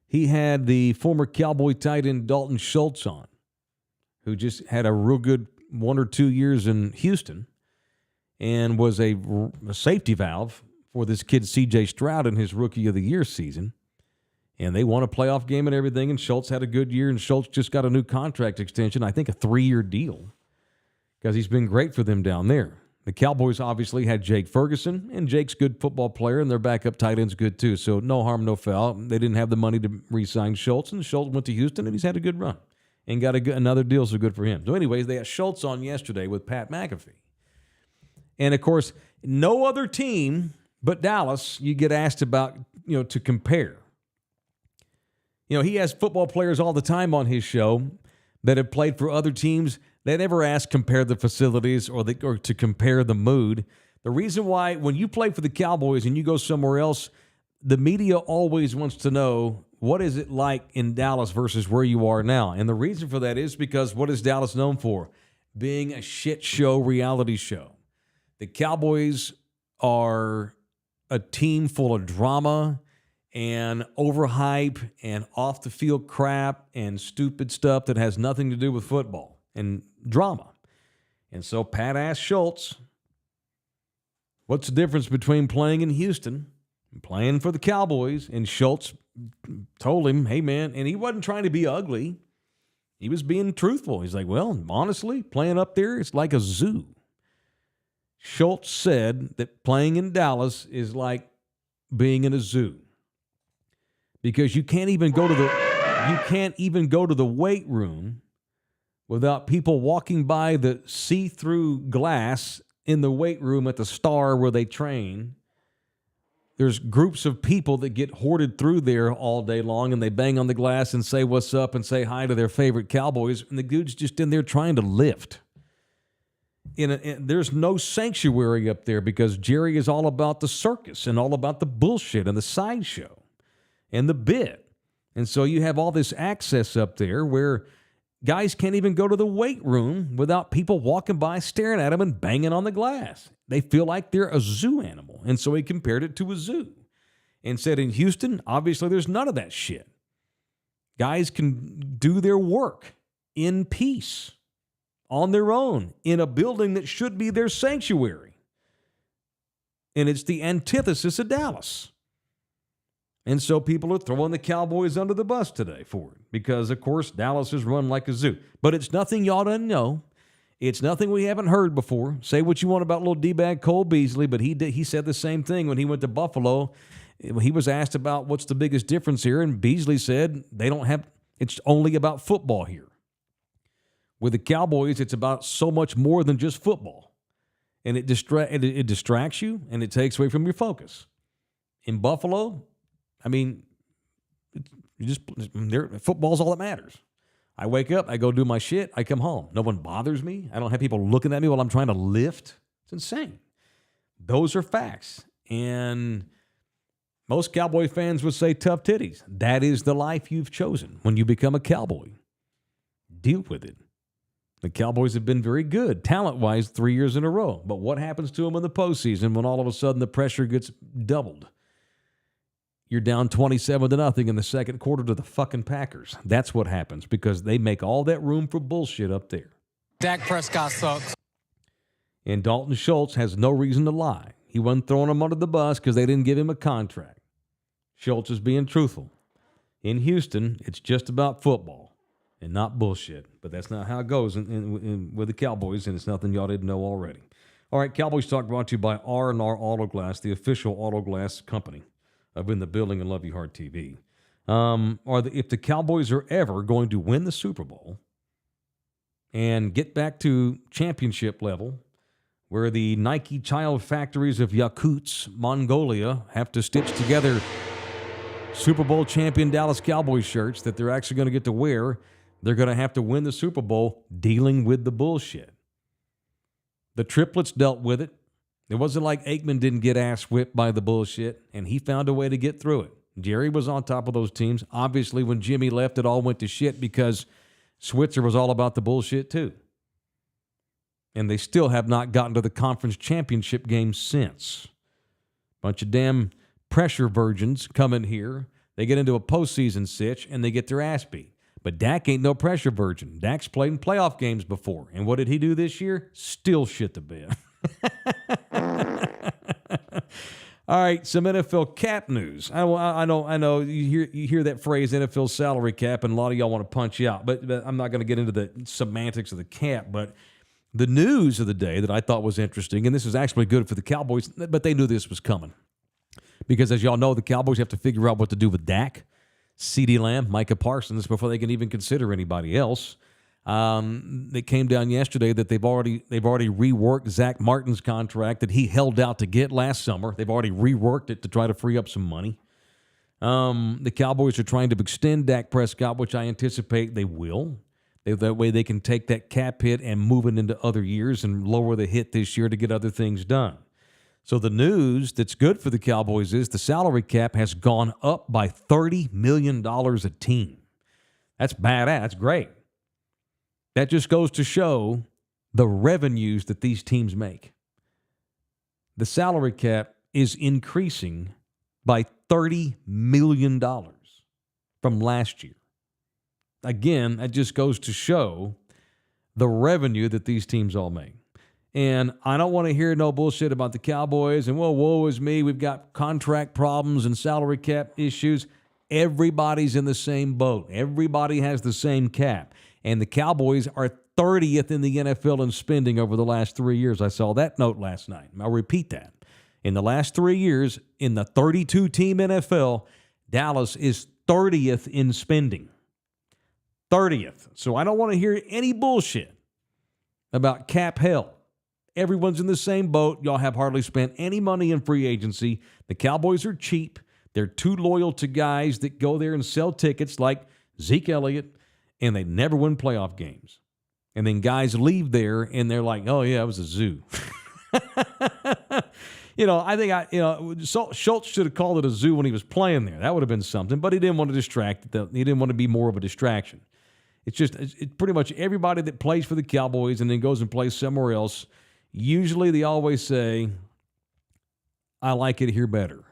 He had the former Cowboy tight end Dalton Schultz on, who just had a real good 1 or 2 years in Houston and was a safety valve for this kid C.J. Stroud in his Rookie of the Year season. And they won a playoff game and everything, and Schultz had a good year, and Schultz just got a new contract extension, I think a 3-year deal, because he's been great for them down there. The Cowboys obviously had Jake Ferguson, and Jake's a good football player, and their backup tight end's good too. So no harm, no foul. They didn't have the money to re-sign Schultz, and Schultz went to Houston, and he's had a good run and got another deal, so good for him. So anyways, they had Schultz on yesterday with Pat McAfee. And, of course, no other team but Dallas you get asked about, to compare. He has football players all the time on his show that have played for other teams. They never ask compare the facilities or to compare the mood. The reason why when you play for the Cowboys and you go somewhere else, the media always wants to know, what is it like in Dallas versus where you are now? And the reason for that is because what is Dallas known for? Being a shit show reality show. The Cowboys are a team full of drama and overhype and off the field crap and stupid stuff that has nothing to do with football and drama. And so Pat asked Schultz, what's the difference between playing in Houston and playing for the Cowboys? And Schultz told him, hey, man, and he wasn't trying to be ugly. He was being truthful. He's like, well, honestly, playing up there, it's like a zoo. Schultz said that playing in Dallas is like being in a zoo because you can't even go to the weight room without people walking by the see-through glass in the weight room at the Star where they train. There's groups of people that get hoarded through there all day long, and they bang on the glass and say what's up and say hi to their favorite Cowboys, and the dude's just in there trying to lift. There's no sanctuary up there because Jerry is all about the circus and all about the bullshit and the sideshow and the bit. And so you have all this access up there where guys can't even go to the weight room without people walking by staring at them and banging on the glass. They feel like they're a zoo animal. And so he compared it to a zoo and said in Houston, obviously there's none of that shit. Guys can do their work in peace, on their own, in a building that should be their sanctuary. And it's the antithesis of Dallas. And so people are throwing the Cowboys under the bus today for it because, of course, Dallas is run like a zoo. But it's nothing y'all don't know. It's nothing we haven't heard before. Say what you want about little D-bag Cole Beasley, but he said the same thing when he went to Buffalo. He was asked about what's the biggest difference here, and Beasley said it's only about football here. With the Cowboys, it's about so much more than just football. And it distracts you, and it takes away from your focus. In Buffalo, I mean, football's all that matters. I wake up, I go do my shit, I come home. No one bothers me. I don't have people looking at me while I'm trying to lift. It's insane. Those are facts. And most Cowboy fans would say tough titties. That is the life you've chosen when you become a Cowboy. Deal with it. The Cowboys have been very good, talent-wise, 3 years in a row. But what happens to them in the postseason when all of a sudden the pressure gets doubled? You're down 27-0 in the second quarter to the fucking Packers. That's what happens because they make all that room for bullshit up there. Dak Prescott sucks. And Dalton Schultz has no reason to lie. He wasn't throwing them under the bus because they didn't give him a contract. Schultz is being truthful. In Houston, it's just about football and not bullshit. But that's not how it goes with the Cowboys, and it's nothing y'all didn't know already. All right, Cowboys Talk brought to you by R&R Auto Glass, the official auto glass company of In the Building and Love You Hard TV. If the Cowboys are ever going to win the Super Bowl and get back to championship level, where the Nike child factories of Yakutsk, Mongolia, have to stitch together Super Bowl champion Dallas Cowboys shirts that they're actually going to get to wear, they're going to have to win the Super Bowl dealing with the bullshit. The triplets dealt with it. It wasn't like Aikman didn't get ass whipped by the bullshit, and he found a way to get through it. Jerry was on top of those teams. Obviously, when Jimmy left, it all went to shit because Switzer was all about the bullshit too. And they still have not gotten to the conference championship game since. Bunch of damn pressure virgins come in here. They get into a postseason sitch, and they get their ass beat. But Dak ain't no pressure virgin. Dak's played in playoff games before. And what did he do this year? Still shit the bed. All right, some NFL cap news. I know. You hear that phrase, NFL salary cap, and a lot of y'all want to punch you out. But I'm not going to get into the semantics of the cap. But the news of the day that I thought was interesting, and this is actually good for the Cowboys, but they knew this was coming. Because as y'all know, the Cowboys have to figure out what to do with Dak, CeeDee Lamb, Micah Parsons before they can even consider anybody else. It came down yesterday that they've already reworked Zach Martin's contract that he held out to get last summer. They've already reworked it to try to free up some money. The Cowboys are trying to extend Dak Prescott, which I anticipate they will. That way they can take that cap hit and move it into other years and lower the hit this year to get other things done. So the news that's good for the Cowboys is the salary cap has gone up by $30 million a team. That's badass. That's great. That just goes to show the revenues that these teams make. The salary cap is increasing by $30 million from last year. Again, that just goes to show the revenue that these teams all make. And I don't want to hear no bullshit about the Cowboys and, well, woe is me. We've got contract problems and salary cap issues. Everybody's in the same boat. Everybody has the same cap. And the Cowboys are 30th in the NFL in spending over the last 3 years. I saw that note last night. I'll repeat that. In the last 3 years, in the 32-team NFL, Dallas is 30th in spending. 30th. So I don't want to hear any bullshit about cap hell. Everyone's in the same boat. Y'all have hardly spent any money in free agency. The Cowboys are cheap. They're too loyal to guys that go there and sell tickets like Zeke Elliott, and they never win playoff games. And then guys leave there, and they're like, oh, yeah, it was a zoo. I think Schultz should have called it a zoo when he was playing there. That would have been something, but he didn't want to distract. He didn't want to be more of a distraction. It's pretty much everybody that plays for the Cowboys and then goes and plays somewhere else. Usually they always say, I like it here better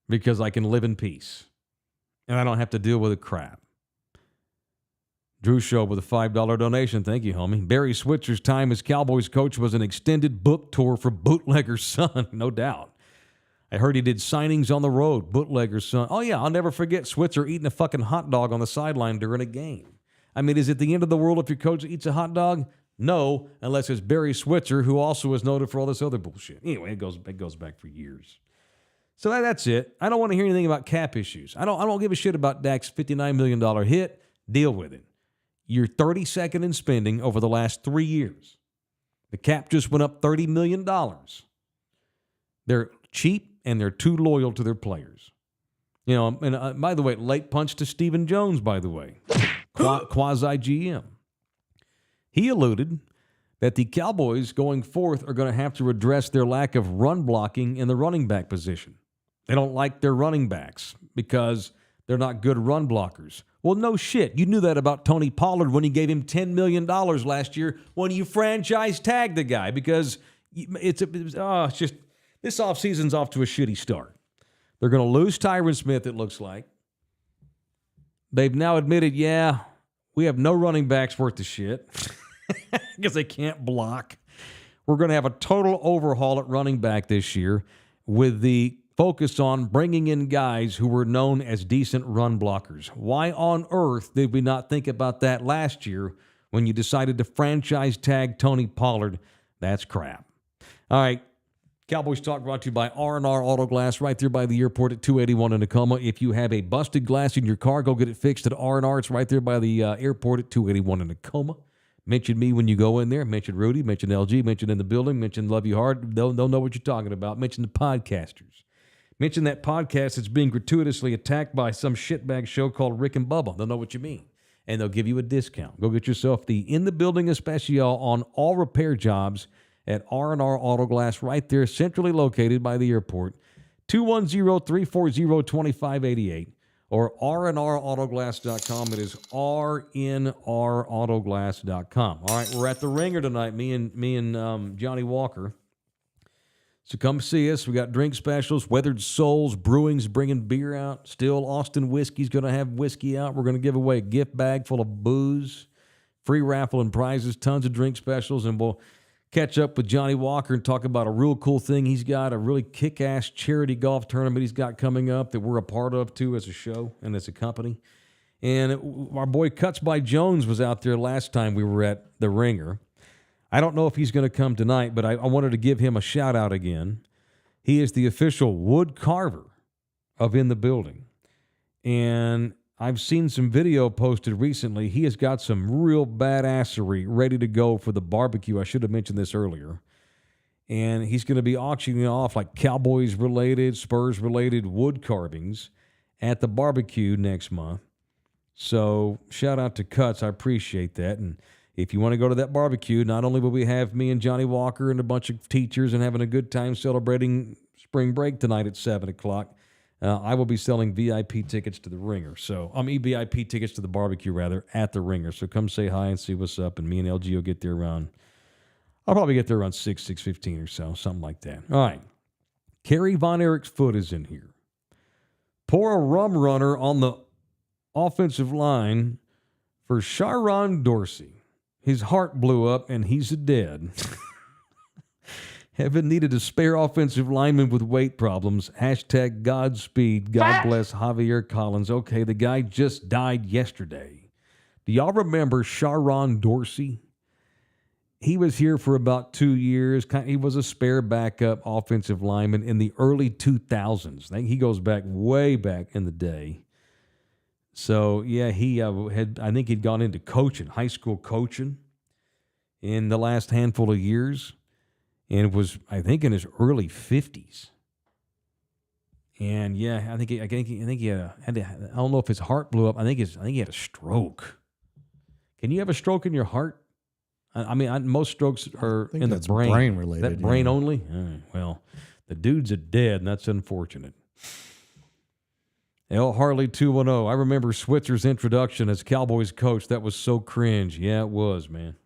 because I can live in peace and I don't have to deal with the crap. Drew Show with a $5 donation. Thank you, homie. Barry Switzer's time as Cowboys coach was an extended book tour for Bootlegger's Son, no doubt. I heard he did signings on the road, Bootlegger's Son. Oh, yeah, I'll never forget Switzer eating a fucking hot dog on the sideline during a game. I mean, is it the end of the world if your coach eats a hot dog? No, unless it's Barry Switzer, who also is noted for all this other bullshit. Anyway, it goes back for years. So that's it. I don't want to hear anything about cap issues. I don't give a shit about Dak's $59 million hit. Deal with it. You're 32nd in spending over the last 3 years. The cap just went up $30 million. They're cheap and they're too loyal to their players. And by the way, late punch to Stephen Jones, by the way, quasi-GM. He alluded that the Cowboys going forth are going to have to address their lack of run blocking in the running back position. They don't like their running backs because they're not good run blockers. Well, no shit. You knew that about Tony Pollard when you gave him $10 million last year when you franchise tagged the guy because it's just this offseason's off to a shitty start. They're going to lose Tyron Smith, it looks like. They've now admitted, yeah, we have no running backs worth the shit because they can't block. We're going to have a total overhaul at running back this year with the focus on bringing in guys who were known as decent run blockers. Why on earth did we not think about that last year when you decided to franchise tag Tony Pollard? That's crap. All right. Cowboys Talk brought to you by R&R Auto Glass right there by the airport at 281 in Tacoma. If you have a busted glass in your car, go get it fixed at R&R. It's right there by the airport at 281 in Tacoma. Mention me when you go in there. Mention Rudy. Mention LG. Mention In the Building. Mention Love You Hard. They'll know what you're talking about. Mention the podcasters. Mention that podcast that's being gratuitously attacked by some shitbag show called Rick and Bubba. They'll know what you mean. And they'll give you a discount. Go get yourself the In the Building Especial on all repair jobs at R&R Auto Glass right there, centrally located by the airport. 210-340-2588 or rnrautoglass.com. It is rnrautoglass.com. All right, we're at the Ringer tonight, me and Johnny Walker. So come see us. We got drink specials. Weathered Souls Brewing's bringing beer out. Still, Austin Whiskey's going to have whiskey out. We're going to give away a gift bag full of booze, free raffle and prizes, tons of drink specials, and we'll catch up with Johnny Walker and talk about a real cool thing he's got, a really kick-ass charity golf tournament he's got coming up that we're a part of, too, as a show and as a company. And our boy Cuts by Jones was out there last time we were at the Ringer. I don't know if he's going to come tonight, but I wanted to give him a shout-out again. He is the official wood carver of In the Building. And I've seen some video posted recently. He has got some real badassery ready to go for the barbecue. I should have mentioned this earlier. And he's going to be auctioning off like Cowboys-related, Spurs-related wood carvings at the barbecue next month. So shout out to Cuts. I appreciate that. And If you want to go to that barbecue, not only will we have me and Johnny Walker and a bunch of teachers and having a good time celebrating spring break tonight at 7 o'clock, I will be selling VIP tickets to the Ringer. So VIP tickets to the barbecue, rather, at the Ringer. So come say hi and see what's up. And me and LG will get there around, I'll probably get there around 6:15 or so, something like that. All right. Kerry Von Erich's foot is in here. Pour a rum runner on the offensive line for Sharon Dorsey. His heart blew up, and he's dead. Heaven needed a spare offensive lineman with weight problems. Hashtag Godspeed. God bless Javier Collins. Okay, the guy just died yesterday. Do y'all remember Sharon Dorsey? He was here for about 2 years. He was a spare backup offensive lineman in the early 2000s. He goes back way back in the day. So, yeah, I think he'd gone into coaching, high school coaching in the last handful of years. And it was, I think, in his early 50s. And, yeah, I think he had I don't know if his heart blew up. I think he had a stroke. Can you have a stroke in your heart? I mean, most strokes are in the brain. Brain related. That brain only? Well, the dude's dead, and that's unfortunate. L. Harley 210. I remember Switzer's introduction as Cowboys coach. That was so cringe. Yeah, it was, man.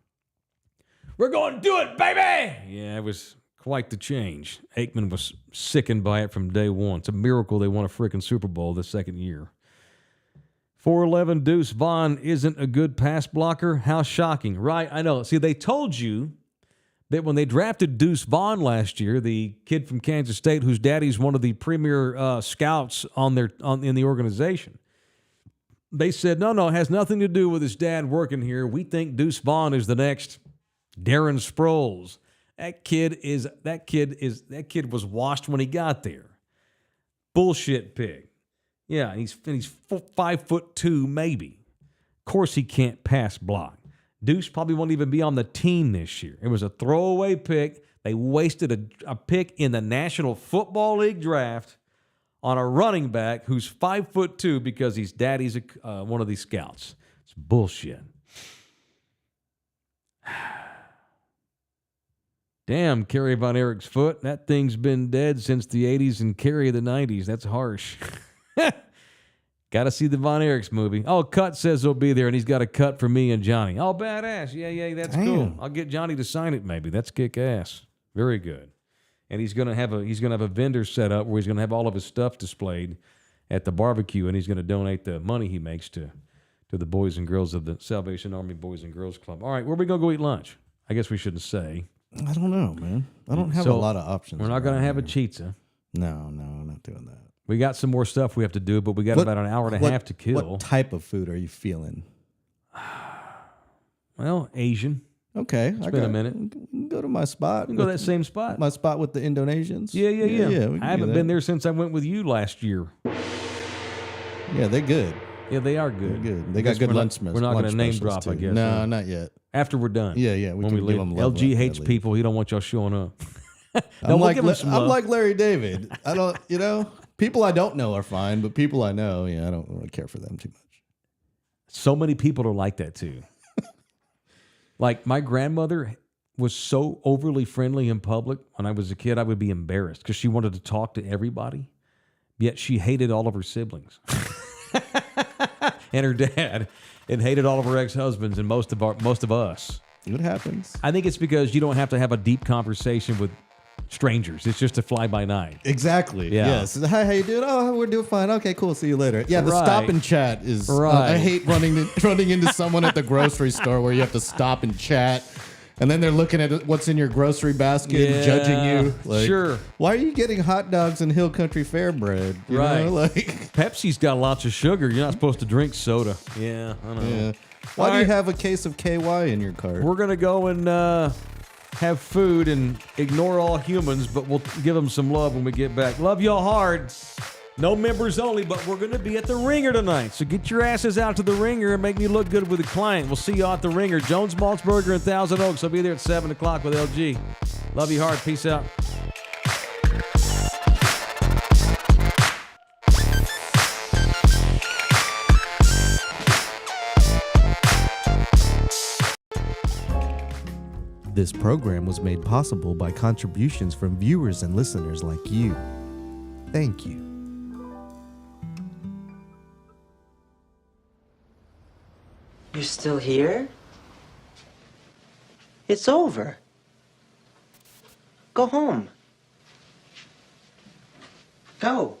We're going to do it, baby! Yeah, it was quite the change. Aikman was sickened by it from day one. It's a miracle they won a freaking Super Bowl the second year. 411 Deuce Vaughn isn't a good pass blocker. How shocking. Right, I know. See, they told you that when they drafted Deuce Vaughn last year, the kid from Kansas State whose daddy's one of the premier scouts in the organization, they said, no, it has nothing to do with his dad working here. We think Deuce Vaughn is the next Darren Sproles. That kid was washed when he got there. Bullshit pig. Yeah, he's 5'2", maybe. Of course he can't pass block. Deuce probably won't even be on the team this year. It was a throwaway pick. They wasted a pick in the National Football League draft on a running back who's 5'2" because his daddy's one of these scouts. It's bullshit. Damn, Kerry Von Erich's foot. That thing's been dead since the 80s and Kerry the 90s. That's harsh. Got to see the Von Erichs movie. Oh, Cut says he'll be there, and he's got a cut for me and Johnny. Oh, badass. Yeah, that's cool. I'll get Johnny to sign it maybe. That's kick-ass. Very good. And he's gonna have a vendor set up where he's going to have all of his stuff displayed at the barbecue, and he's going to donate the money he makes to the boys and girls of the Salvation Army Boys and Girls Club. All right, where are we going to go eat lunch? I guess we shouldn't say. I don't know, man. I don't have a lot of options. We're not going to have a pizza. No, I'm not doing that. We got some more stuff we have to do, but we got about an hour and a half to kill. What type of food are you feeling? Well, Asian. Okay. It's been a minute. Go to my spot. We can go to that same spot. My spot with the Indonesians? Yeah. I haven't been there since I went with you last year. Yeah, they're good. Yeah, they are good. They're good. They got good lunch specials. We're not going to name drop, too. I guess. No, not yet. After we're done. Yeah. When we leave. LG hates people. He don't want y'all showing up. I'm like Larry David. I don't, people I don't know are fine, but people I know, I don't really care for them too much. So many people are like that too. Like my grandmother was so overly friendly in public. When I was a kid, I would be embarrassed because she wanted to talk to everybody, yet she hated all of her siblings and her dad, and hated all of her ex-husbands and most of us. It happens. I think it's because you don't have to have a deep conversation with strangers. It's just a fly-by-night. Exactly. Yeah. Yes. Hi, how you doing? Oh, we're doing fine. Okay, cool. See you later. Yeah, the Right. stop and chat is... Right. I hate running into someone at the grocery store where you have to stop and chat, and then they're looking at what's in your grocery basket and judging you. Like, Sure. Why are you getting hot dogs and Hill Country Fair bread? You Right. know, like, Pepsi's got lots of sugar. You're not supposed to drink soda. Yeah, I know. yeah. Why do you have a case of KY in your cart? We're going to go and have food and ignore all humans, but we'll give them some love when we get back. Love y'all hard. No members only, but we're going to be at the Ringer tonight. So get your asses out to the Ringer and make me look good with a client. We'll see you at the Ringer. Jones Maltzberger in Thousand Oaks. I'll be there at 7 o'clock with LG. Love you hard. Peace out. This program was made possible by contributions from viewers and listeners like you. Thank you. You're still here? It's over. Go home. Go.